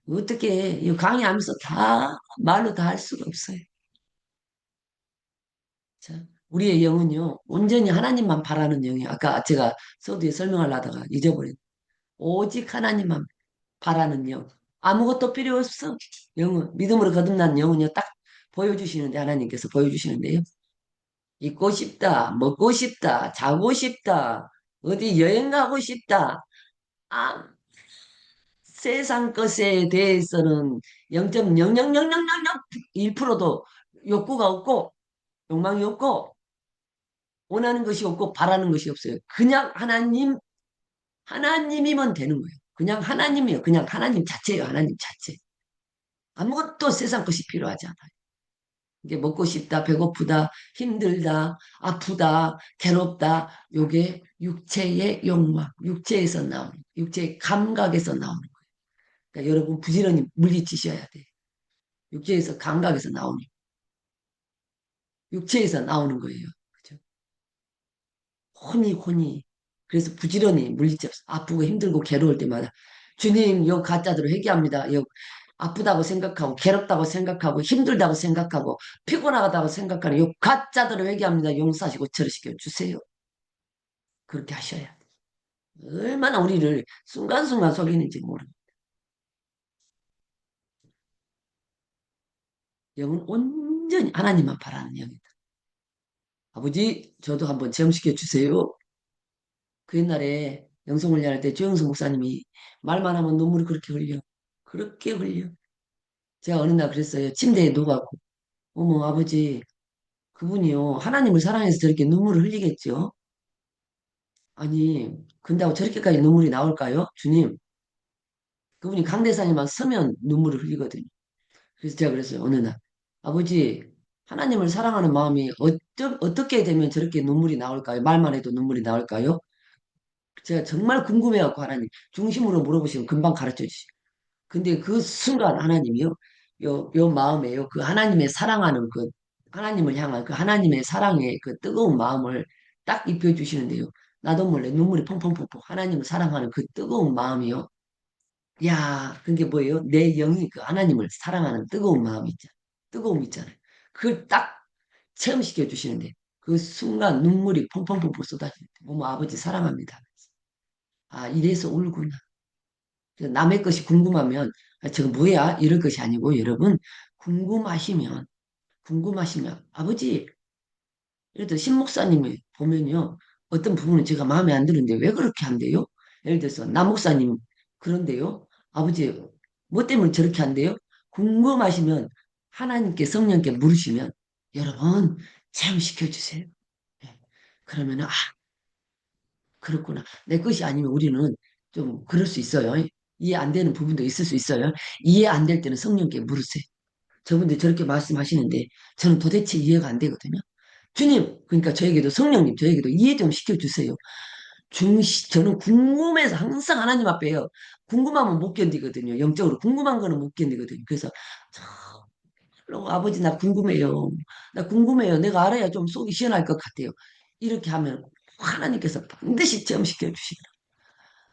어떻게 이 강의하면서 다 말로 다 할 수가 없어요. 자, 우리의 영은요, 온전히 하나님만 바라는 영이에요. 아까 제가 서두에 설명하려다가 잊어버린 오직 하나님만 바라는 영. 아무것도 필요 없어. 영은 믿음으로 거듭난 영은요, 딱 보여주시는데 하나님께서 보여주시는데요. 입고 싶다, 먹고 싶다, 자고 싶다, 어디 여행 가고 싶다. 아, 세상 것에 대해서는 0.0000001%도 욕구가 없고 욕망이 없고 원하는 것이 없고 바라는 것이 없어요. 그냥 하나님이면 되는 거예요. 그냥 하나님이에요. 그냥 하나님 자체예요. 하나님 자체. 아무것도 세상 것이 필요하지 않아요. 이게 먹고 싶다, 배고프다, 힘들다, 아프다, 괴롭다. 요게 육체의 욕망, 육체에서 나오는, 육체의 감각에서 나오는 거예요. 그러니까 여러분 부지런히 물리치셔야 돼. 육체에서 감각에서 나오는, 육체에서 나오는 거예요. 그죠? 혼이. 그래서 부지런히 물리쳐 아프고 힘들고 괴로울 때마다 주님, 요 가짜대로 회개합니다. 요 아프다고 생각하고 괴롭다고 생각하고 힘들다고 생각하고 피곤하다고 생각하는 요 가짜대로 회개합니다. 용서하시고 처리시켜 주세요. 그렇게 하셔야 돼. 얼마나 우리를 순간순간 속이는지 모르는 영은 온전히 하나님만 바라는 영이다. 아버지, 저도 한번 체험시켜 주세요. 그 옛날에 영성훈련할 때 조영수 목사님이 말만 하면 눈물이 그렇게 흘려. 그렇게 흘려. 제가 어느 날 그랬어요. 침대에 누워갖고. 어머, 아버지, 그분이요. 하나님을 사랑해서 저렇게 눈물을 흘리겠죠? 아니, 근다고 저렇게까지 눈물이 나올까요? 주님, 그분이 강대상에만 서면 눈물을 흘리거든요. 그래서 제가 그랬어요. 어느 날. 아버지, 하나님을 사랑하는 마음이 어떻게 되면 저렇게 눈물이 나올까요? 말만 해도 눈물이 나올까요? 제가 정말 궁금해갖고 하나님 중심으로 물어보시면 금방 가르쳐 주시고. 근데 그 순간 하나님이요, 요 마음에요, 그 하나님의 사랑하는 그, 하나님을 향한 그 하나님의 사랑의 그 뜨거운 마음을 딱 입혀주시는데요. 나도 몰래 눈물이 펑펑펑펑 하나님을 사랑하는 그 뜨거운 마음이요. 야, 그게 뭐예요? 내 영이 그 하나님을 사랑하는 뜨거운 마음 있잖아. 뜨거움 있잖아요. 그걸 딱 체험시켜 주시는데 그 순간 눈물이 펑펑펑펑 쏟아지는데, 어머, 아버지 사랑합니다. 아, 이래서 울구나. 남의 것이 궁금하면 아, 저거 뭐야? 이럴 것이 아니고 여러분 궁금하시면 아버지 예를 들어 신 목사님이 보면요 어떤 부분은 제가 마음에 안 드는데 왜 그렇게 한대요? 예를 들어서 남 목사님 그런데요 아버지 뭐 때문에 저렇게 한대요? 궁금하시면 하나님께 성령께 물으시면 여러분 체험시켜 주세요. 예. 그러면 아 그렇구나. 내 것이 아니면 우리는 좀 그럴 수 있어요. 이해 안 되는 부분도 있을 수 있어요. 이해 안 될 때는 성령께 물으세요. 저분들 저렇게 말씀하시는데 저는 도대체 이해가 안 되거든요. 주님, 그러니까 저에게도 성령님, 저에게도 이해 좀 시켜주세요. 저는 궁금해서 항상 하나님 앞에요. 궁금하면 못 견디거든요. 영적으로 궁금한 거는 못 견디거든요. 그래서 정말로 아버지 나 궁금해요. 나 궁금해요. 내가 알아야 좀 속이 시원할 것 같아요. 이렇게 하면 하나님께서 반드시 체험시켜 주시더라.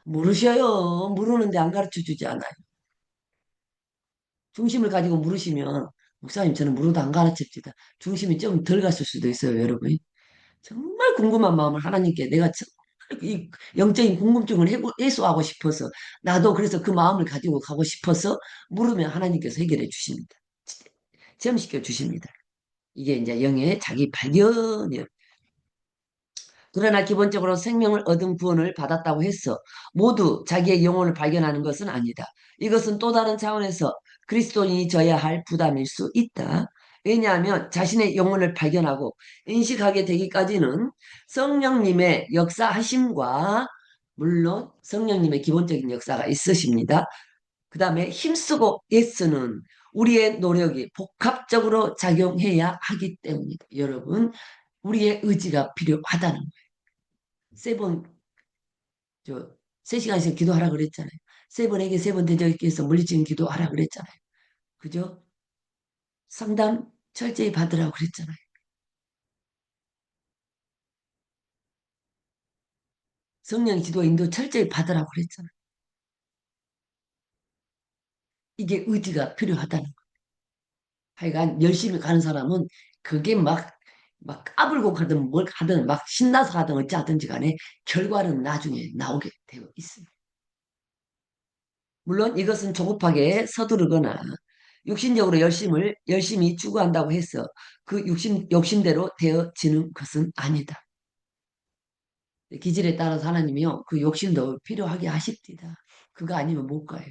모르셔요. 모르는데 안 가르쳐 주지 않아요. 중심을 가지고 물으시면 목사님 저는 물어도 안 가르칩니다. 중심이 좀 덜 갔을 수도 있어요, 여러분. 정말 궁금한 마음을 하나님께 내가 정말 이 영적인 궁금증을 해소하고 싶어서 나도 그래서 그 마음을 가지고 가고 싶어서 물으면 하나님께서 해결해 주십니다. 체험시켜 주십니다. 이게 이제 영의 자기 발견이에요. 그러나 기본적으로 생명을 얻은 구원을 받았다고 해서 모두 자기의 영혼을 발견하는 것은 아니다. 이것은 또 다른 차원에서 그리스도인이 져야 할 부담일 수 있다. 왜냐하면 자신의 영혼을 발견하고 인식하게 되기까지는 성령님의 역사하심과 물론 성령님의 기본적인 역사가 있으십니다. 그 다음에 힘쓰고 애쓰는 우리의 노력이 복합적으로 작용해야 하기 때문이다. 여러분, 우리의 의지가 필요하다는 세 번, 저, 3시간씩 기도하라 그랬잖아요. 세 번에게 세 번 대적해서 물리치는 기도하라 그랬잖아요. 그죠? 상담 철저히 받으라고 그랬잖아요. 성령 기도 인도 철저히 받으라고 그랬잖아요. 이게 의지가 필요하다는 거. 하여간 열심히 가는 사람은 그게 막 막 까불고 가든 뭘 하든 막 신나서 하든 어찌하든지 간에 결과는 나중에 나오게 되어 있습니다. 물론 이것은 조급하게 서두르거나 육신적으로 열심히 추구한다고 해서 그 욕심대로 되어지는 것은 아니다. 기질에 따라서 하나님이요, 그 욕심도 필요하게 하십니다. 그거 아니면 못 가요.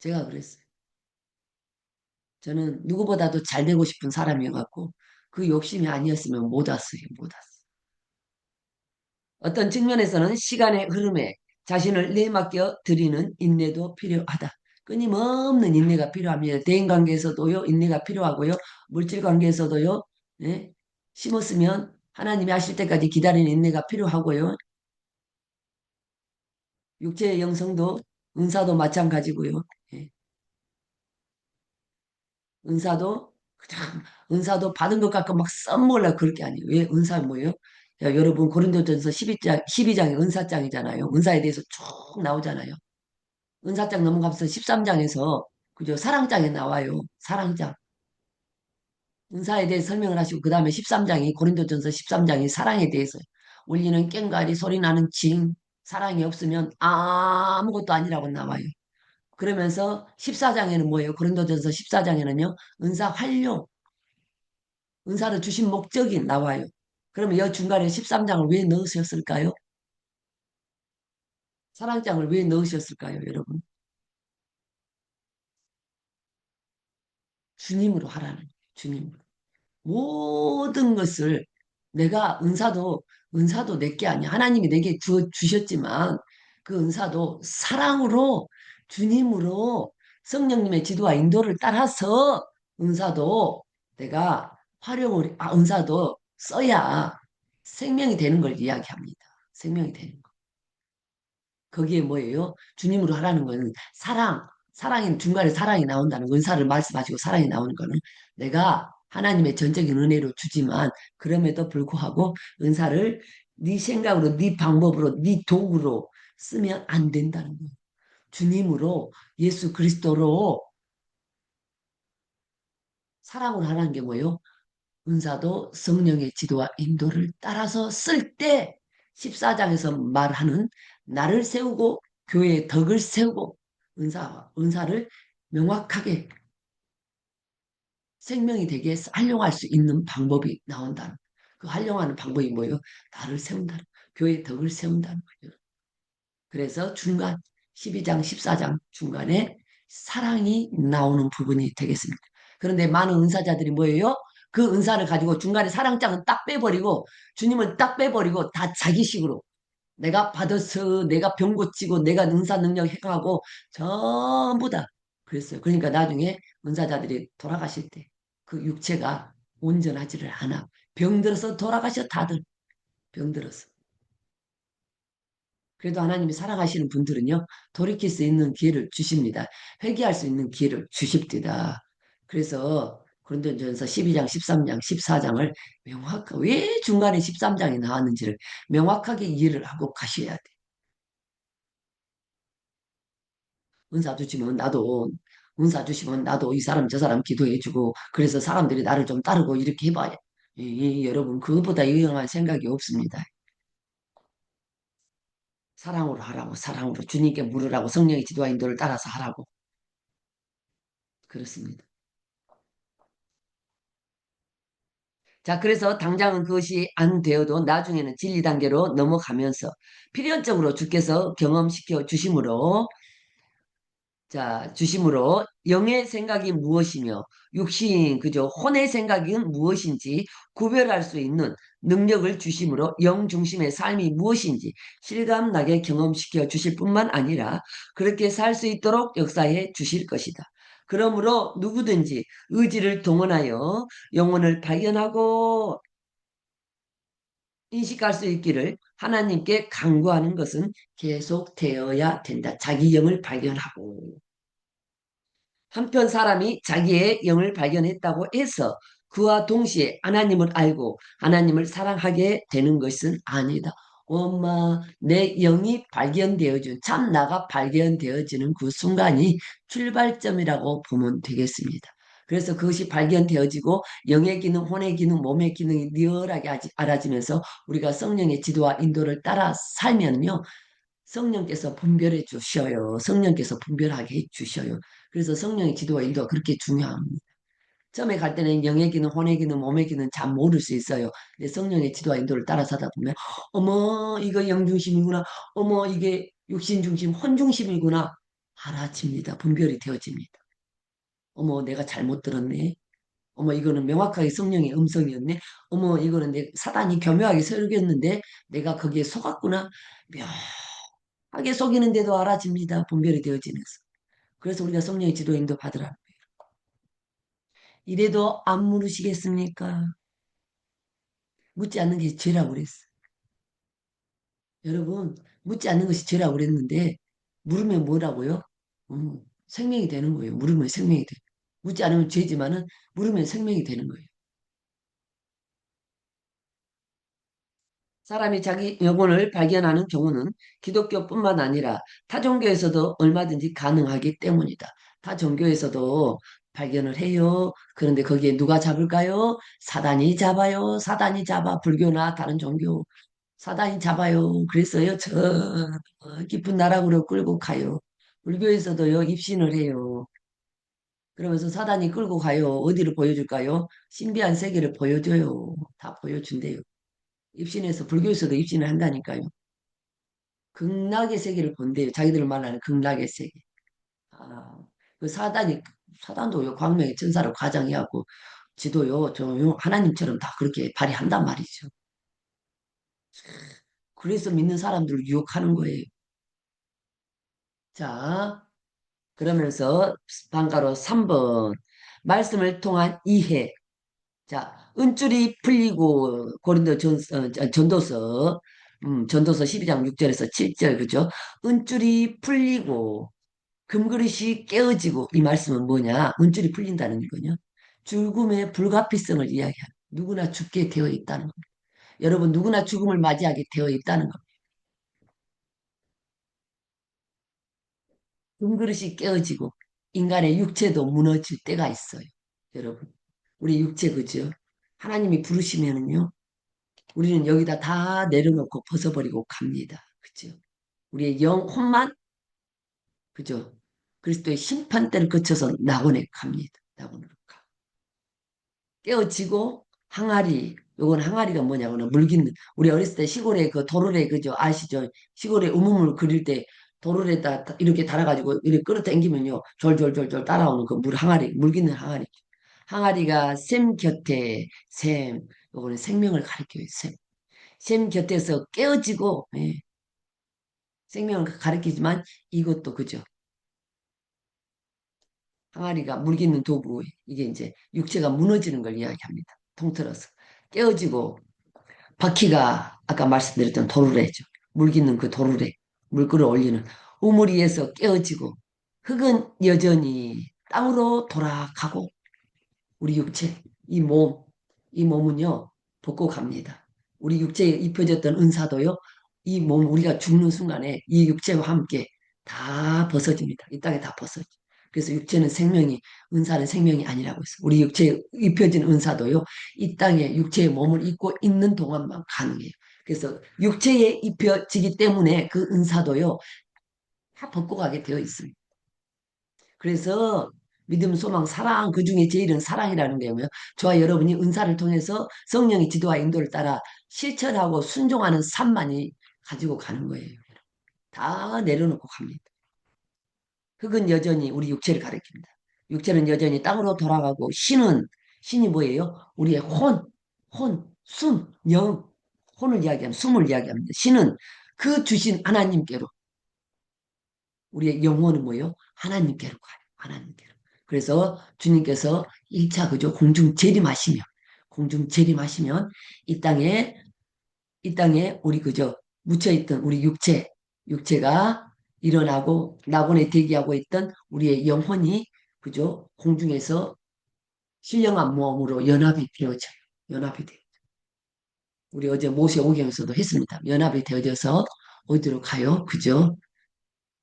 제가 그랬어요. 저는 누구보다도 잘 되고 싶은 사람이어갖고 그 욕심이 아니었으면 못 왔어요. 못 왔어요. 어떤 측면에서는 시간의 흐름에 자신을 내맡겨 드리는 인내도 필요하다. 끊임없는 인내가 필요합니다. 대인 관계에서도요, 인내가 필요하고요, 물질 관계에서도요, 예? 심었으면 하나님이 하실 때까지 기다리는 인내가 필요하고요, 육체의 영성도, 은사도 마찬가지고요. 예. 은사도 그냥 은사도 받은 것 같고 막 썸먹으려고 그럴 게 아니에요. 왜 은사 뭐예요? 야, 여러분 고린도전서 12장이 은사장이잖아요. 은사에 대해서 쭉 나오잖아요. 은사장 넘어가면서 13장에서 그죠? 사랑장에 나와요. 사랑장. 은사에 대해 설명을 하시고 그 다음에 13장이 고린도전서 13장이 사랑에 대해서 울리는 꽹과리 소리 나는 징 사랑이 없으면 아무것도 아니라고 나와요. 그러면서 14장에는 뭐예요? 고린도전서 14장에는요. 은사 활용, 은사를 주신 목적이 나와요. 그러면 이 중간에 13장을 왜 넣으셨을까요? 사랑장을 왜 넣으셨을까요, 여러분? 주님으로 하라는 거예요. 주님으로. 모든 것을 내가 은사도 내게 아니야. 하나님이 내게 주셨지만 그 은사도 사랑으로 주님으로 성령님의 지도와 인도를 따라서 은사도 내가 은사도 써야 생명이 되는 걸 이야기합니다. 생명이 되는 거. 거기에 뭐예요? 주님으로 하라는 거는 사랑인 중간에 사랑이 나온다는 거, 은사를 말씀하시고 사랑이 나오는 거는 내가 하나님의 전적인 은혜로 주지만 그럼에도 불구하고 은사를 네 생각으로, 네 방법으로, 네 도구로 쓰면 안 된다는 거예요. 주님으로 예수 그리스도로 사랑으로 하라는 게 뭐예요? 은사도 성령의 지도와 인도를 따라서 쓸 때 14장에서 말하는 나를 세우고 교회의 덕을 세우고 은사를 명확하게 생명이 되게 활용할 수 있는 방법이 나온다는 그 활용하는 방법이 뭐예요? 나를 세운다는 교회의 덕을 세운다는 거예요. 그래서 중간 12장, 14장 중간에 사랑이 나오는 부분이 되겠습니다. 그런데 많은 은사자들이 뭐예요? 그 은사를 가지고 중간에 사랑장은 딱 빼버리고 주님은 딱 빼버리고 다 자기식으로 내가 받아서 내가 병 고치고 내가 은사 능력 행하고 전부 다 그랬어요. 그러니까 나중에 은사자들이 돌아가실 때 그 육체가 온전하지를 않아. 병들어서 돌아가셔 다들 병들어서. 그래도 하나님이 사랑하시는 분들은요, 돌이킬 수 있는 기회를 주십니다. 회개할 수 있는 기회를 주십니다. 그래서 고린도전서 12장, 13장, 14장을 왜 중간에 13장이 나왔는지를 명확하게 이해를 하고 가셔야 돼. 은사 주시면 나도, 은사 주시면 나도 이 사람 저 사람 기도해주고, 그래서 사람들이 나를 좀 따르고 이렇게 해봐야. 여러분, 그것보다 유용한 생각이 없습니다. 사랑으로 하라고, 사랑으로. 주님께 물으라고, 성령의 지도와 인도를 따라서 하라고. 그렇습니다. 자, 그래서 당장은 그것이 안 되어도 나중에는 진리 단계로 넘어가면서 필연적으로 주께서 경험시켜 주심으로 자, 주심으로 영의 생각이 무엇이며 그죠? 혼의 생각은 무엇인지 구별할 수 있는 능력을 주심으로 영 중심의 삶이 무엇인지 실감나게 경험시켜 주실 뿐만 아니라 그렇게 살 수 있도록 역사해 주실 것이다. 그러므로 누구든지 의지를 동원하여 영혼을 발견하고 인식할 수 있기를 하나님께 간구하는 것은 계속되어야 된다. 자기 영을 발견하고. 한편 사람이 자기의 영을 발견했다고 해서 그와 동시에 하나님을 알고 하나님을 사랑하게 되는 것은 아니다. 엄마, 내 영이 발견되어준, 참 나가 발견되어지는 그 순간이 출발점이라고 보면 되겠습니다. 그래서 그것이 발견되어지고 영의 기능, 혼의 기능, 몸의 기능이 리얼하게 알아지면서 우리가 성령의 지도와 인도를 따라 살면요. 성령께서 분별해 주셔요. 성령께서 분별하게 해 주셔요. 그래서 성령의 지도와 인도가 그렇게 중요합니다. 처음에 갈 때는 영의 기능, 혼의 기능, 몸의 기능 잘 모를 수 있어요. 근데 성령의 지도와 인도를 따라 사다 보면 어머 이거 영중심이구나. 어머 이게 육신중심, 혼중심이구나. 알아집니다. 분별이 되어집니다. 어머 내가 잘못 들었네. 어머 이거는 명확하게 성령의 음성이었네. 어머 이거는 사단이 교묘하게 설교했는데 내가 거기에 속았구나. 묘하게 속이는데도 알아집니다. 분별이 되어지면서. 그래서 우리가 성령의 지도 인도 받으라. 이래도 안 물으시겠습니까? 묻지 않는 게 죄라고 그랬어. 여러분, 묻지 않는 것이 죄라고 그랬는데, 물으면 뭐라고요? 생명이 되는 거예요. 물으면 생명이 돼. 묻지 않으면 죄지만은, 물으면 생명이 되는 거예요. 사람이 자기 영혼을 발견하는 경우는 기독교뿐만 아니라 타 종교에서도 얼마든지 가능하기 때문이다. 타 종교에서도 발견을 해요. 그런데 거기에 누가 잡을까요? 사단이 잡아요. 사단이 잡아. 불교나 다른 종교. 사단이 잡아요. 그랬어요. 저 깊은 나락으로 끌고 가요. 불교에서도요, 입신을 해요. 그러면서 사단이 끌고 가요. 어디를 보여줄까요? 신비한 세계를 보여줘요. 다 보여준대요. 입신해서, 불교에서도 입신을 한다니까요. 극락의 세계를 본대요. 자기들 말하는 극락의 세계. 아, 그 사단도요, 광명의 천사로 가장해하고, 지도요, 하나님처럼 다 그렇게 발휘한단 말이죠. 그래서 믿는 사람들을 유혹하는 거예요. 자, 그러면서 방가로 3번 말씀을 통한 이해. 자, 은줄이 풀리고 고린도 전도서 전도서 12장 6절에서 7절 그죠? 은줄이 풀리고 금그릇이 깨어지고 이 말씀은 뭐냐? 은줄이 풀린다는 거냐? 죽음의 불가피성을 이야기하는 누구나 죽게 되어 있다는 겁니다. 여러분 누구나 죽음을 맞이하게 되어 있다는 겁니다. 금그릇이 깨어지고 인간의 육체도 무너질 때가 있어요. 여러분, 우리 육체 그죠? 하나님이 부르시면은요, 우리는 여기다 다 내려놓고 벗어버리고 갑니다. 그죠? 우리의 영혼만 그죠? 그리스도의 심판대를 거쳐서 낙원에 갑니다. 낙원으로 가. 깨어지고 항아리, 요건 항아리가 뭐냐고는 물깃는 우리 어렸을 때 시골에 그 도르래 그죠? 아시죠? 시골에 우물물 그릴 때 도르래다 이렇게 달아가지고 이렇게 끌어당기면요 졸졸졸졸 따라오는 그 물 항아리, 물깃는 항아리. 항아리가 샘 곁에 샘, 요거는 생명을 가리켜요. 샘. 샘 곁에서 깨어지고 예, 생명을 가리키지만 이것도 그죠? 항아리가 물깃는 도구 이게 이제 육체가 무너지는 걸 이야기합니다. 통틀어서 깨어지고 바퀴가 아까 말씀드렸던 도르래죠. 물 깃는 그 도르래, 물 끌어올리는 우물이에서 깨어지고 흙은 여전히 땅으로 돌아가고 우리 육체, 이 몸, 이 몸은요 벗고 갑니다. 우리 육체에 입혀졌던 은사도요 이 몸 우리가 죽는 순간에 이 육체와 함께 다 벗어집니다. 이 땅에 다 벗어져. 그래서 육체는 생명이 은사는 생명이 아니라고 했어. 우리 육체에 입혀진 은사도요 이 땅에 육체의 몸을 입고 있는 동안만 가능해요. 그래서 육체에 입혀지기 때문에 그 은사도요 다 벗고 가게 되어 있습니다. 그래서 믿음, 소망, 사랑 그 중에 제일은 사랑이라는 거예요. 저와 여러분이 은사를 통해서 성령의 지도와 인도를 따라 실천하고 순종하는 삶만이 가지고 가는 거예요. 다 내려놓고 갑니다. 흙은 여전히 우리 육체를 가리킵니다. 육체는 여전히 땅으로 돌아가고 신이 뭐예요? 우리의 숨, 영, 혼을 이야기하면 숨을 이야기합니다. 신은 그 주신 하나님께로 우리의 영혼은 뭐예요? 하나님께로 가요. 하나님께로. 그래서 주님께서 1차 그죠? 공중 재림하시면 이 땅에 우리 그죠? 묻혀있던 우리 육체가 일어나고 낙원에 대기하고 있던 우리의 영혼이 그죠? 공중에서 신령한 몸으로 연합이 되어져요. 연합이 돼요. 우리 어제 모세오경에서도 했습니다. 연합이 되어져서 어디로 가요? 그죠?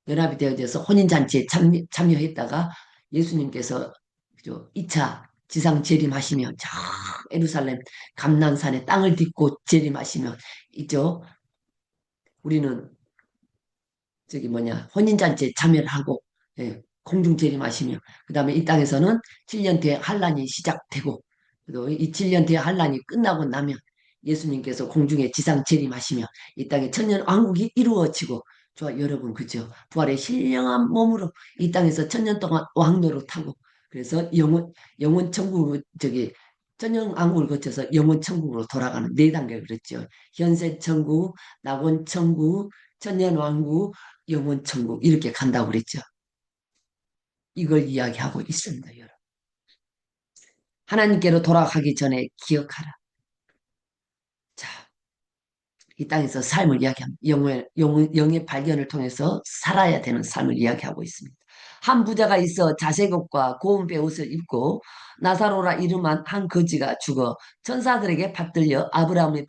연합이 되어져서 혼인잔치에 참여했다가 예수님께서 그죠? 2차 지상 재림하시며 저 예루살렘 감난산에 땅을 딛고 재림하시며 있죠. 우리는 저기 뭐냐 혼인잔치에 참여를 하고 예, 공중 재림하시며 그다음에 이 땅에서는 7년 뒤에 환란이 시작되고 또 이 7년 뒤에 환란이 끝나고 나면 예수님께서 공중에 지상 재림하시며 이 땅에 천년 왕국이 이루어지고 저 여러분 그죠? 부활의 신령한 몸으로 이 땅에서 천년 동안 왕노릇하고 그래서 영원 천국 저기 천년 왕국을 거쳐서 영원 천국으로 돌아가는 네 단계 그랬죠. 현세 천국, 낙원 천국, 천년 왕국, 영원 천국 이렇게 간다고 그랬죠. 이걸 이야기하고 있습니다, 여러분. 하나님께로 돌아가기 전에 기억하라. 자, 이 땅에서 삶을 이야기합니다. 영의 발견을 통해서 살아야 되는 삶을 이야기하고 있습니다. 한 부자가 있어 자색옷과 고운 베옷을 입고 나사로라 이름한 한 거지가 죽어 천사들에게 받들려 아브라함의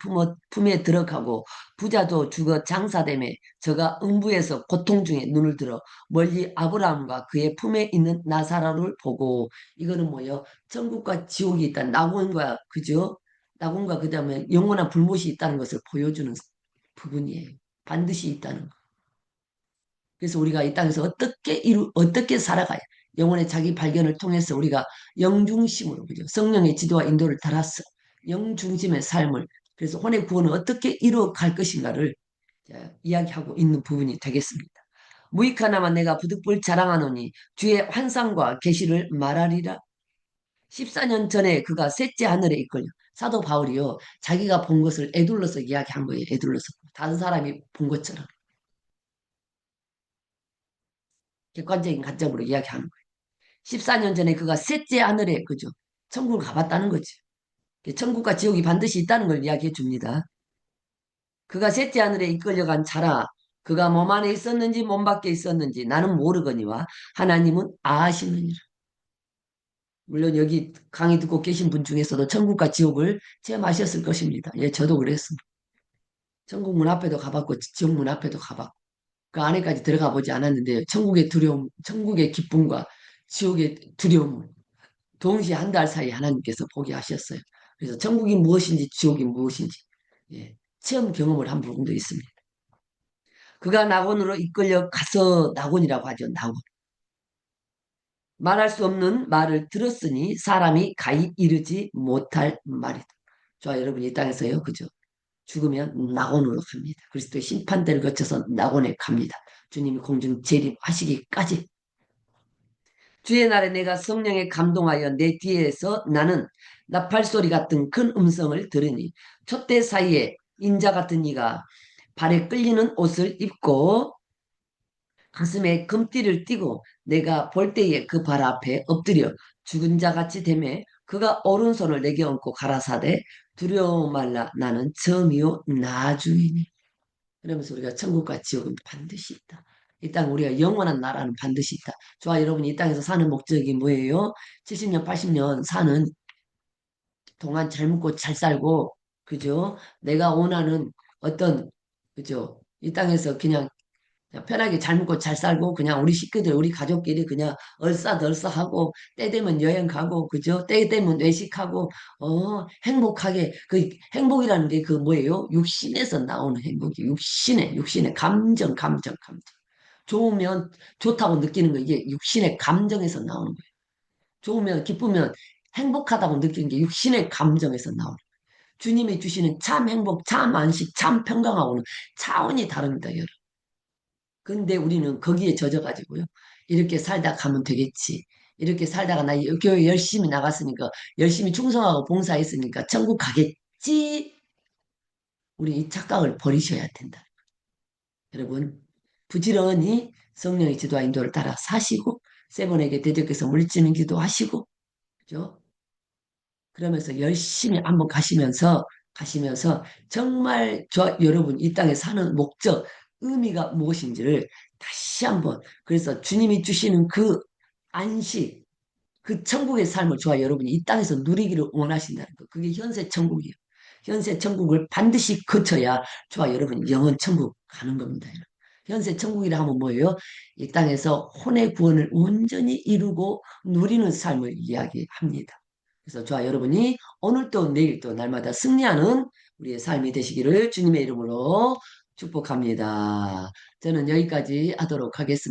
품에 들어가고 부자도 죽어 장사됨에 저가 음부에서 고통 중에 눈을 들어 멀리 아브라함과 그의 품에 있는 나사로를 보고 이거는 뭐요? 천국과 지옥이 있다. 낙원과 그죠? 낙원과 그다음에 영원한 불못이 있다는 것을 보여주는 부분이에요. 반드시 있다는 거. 그래서 우리가 이 땅에서 어떻게 살아가야 영혼의 자기 발견을 통해서 우리가 영중심으로 그죠? 성령의 지도와 인도를 따라서 영중심의 삶을 그래서 혼의 구원을 어떻게 이루어갈 것인가를 이야기하고 있는 부분이 되겠습니다. 무익하나마 내가 부득불 자랑하노니 주의 환상과 계시를 말하리라. 14년 전에 그가 셋째 하늘에 이끌려 사도 바울이요 자기가 본 것을 애둘러서 이야기한 거예요. 애둘러서 다른 사람이 본 것처럼 객관적인 관점으로 이야기하는 거예요. 14년 전에 그가 셋째 하늘에 그죠 천국을 가봤다는 거지. 천국과 지옥이 반드시 있다는 걸 이야기해 줍니다. 그가 셋째 하늘에 이끌려간 자라 그가 몸 안에 있었는지 몸 밖에 있었는지 나는 모르거니와 하나님은 아시느니라. 물론 여기 강의 듣고 계신 분 중에서도 천국과 지옥을 체험하셨을 것입니다. 예, 저도 그랬습니다. 천국 문 앞에도 가봤고 지옥 문 앞에도 가봤고 그 안에까지 들어가 보지 않았는데 천국의 두려움, 천국의 기쁨과 지옥의 두려움을 동시에 한 달 사이에 하나님께서 보게 하셨어요. 그래서 천국이 무엇인지 지옥이 무엇인지 예, 체험 경험을 한 부분도 있습니다. 그가 낙원으로 이끌려 가서 낙원이라고 하죠. 낙원. 말할 수 없는 말을 들었으니 사람이 가히 이르지 못할 말이다. 자, 여러분 이 땅에서요. 그죠? 죽으면 낙원으로 갑니다. 그리스도의 심판대를 거쳐서 낙원에 갑니다. 주님이 공중 재림하시기까지. 주의 날에 내가 성령에 감동하여 내 뒤에서 나는 나팔소리 같은 큰 음성을 들으니 촛대 사이에 인자 같은 이가 발에 끌리는 옷을 입고 가슴에 금띠를 띠고 내가 볼 때에 그 발 앞에 엎드려 죽은 자 같이 되매 그가 오른손을 내게 얹고 가라사대 두려워 말라 나는 처음이요 나중이니. 그러면서 우리가 천국과 지옥은 반드시 있다. 이 땅 우리가 영원한 나라는 반드시 있다. 저와 여러분이 이 땅에서 사는 목적이 뭐예요? 70년, 80년 사는 동안 잘 먹고 잘 살고 그죠? 내가 원하는 어떤 그죠? 이 땅에서 그냥 편하게 잘 먹고 잘 살고 그냥 우리 식구들 우리 가족끼리 그냥 얼싸덜싸하고 때 되면 여행 가고 그죠? 때 되면 외식하고 행복하게 그 행복이라는 게 그 뭐예요? 육신에서 나오는 행복이 육신의 감정 좋으면 좋다고 느끼는 거 이게 육신의 감정에서 나오는 거예요. 좋으면 기쁘면 행복하다고 느끼는 게 육신의 감정에서 나오는 거예요. 주님이 주시는 참 행복, 참 안식, 참 평강하고는 차원이 다릅니다, 여러분. 근데 우리는 거기에 젖어가지고요. 이렇게 살다 가면 되겠지. 이렇게 살다가 나 교회 열심히 나갔으니까, 열심히 충성하고 봉사했으니까 천국 가겠지. 우리 이 착각을 버리셔야 된다. 여러분, 부지런히 성령의 지도와 인도를 따라 사시고, 세번에게 대적해서 물리치는 기도하시고, 그죠? 그러면서 열심히 한번 가시면서 정말 여러분 이 땅에 사는 목적, 의미가 무엇인지를 다시 한번 그래서 주님이 주시는 그 안식, 그 천국의 삶을 저와 여러분이 이 땅에서 누리기를 원하신다는 거. 그게 현세 천국이에요. 현세 천국을 반드시 거쳐야 저와 여러분이 영원 천국 가는 겁니다. 현세 천국이라 하면 뭐예요? 이 땅에서 혼의 구원을 온전히 이루고 누리는 삶을 이야기합니다. 그래서 저와 여러분이 오늘도 내일도 날마다 승리하는 우리의 삶이 되시기를 주님의 이름으로 축복합니다. 저는 여기까지 하도록 하겠습니다.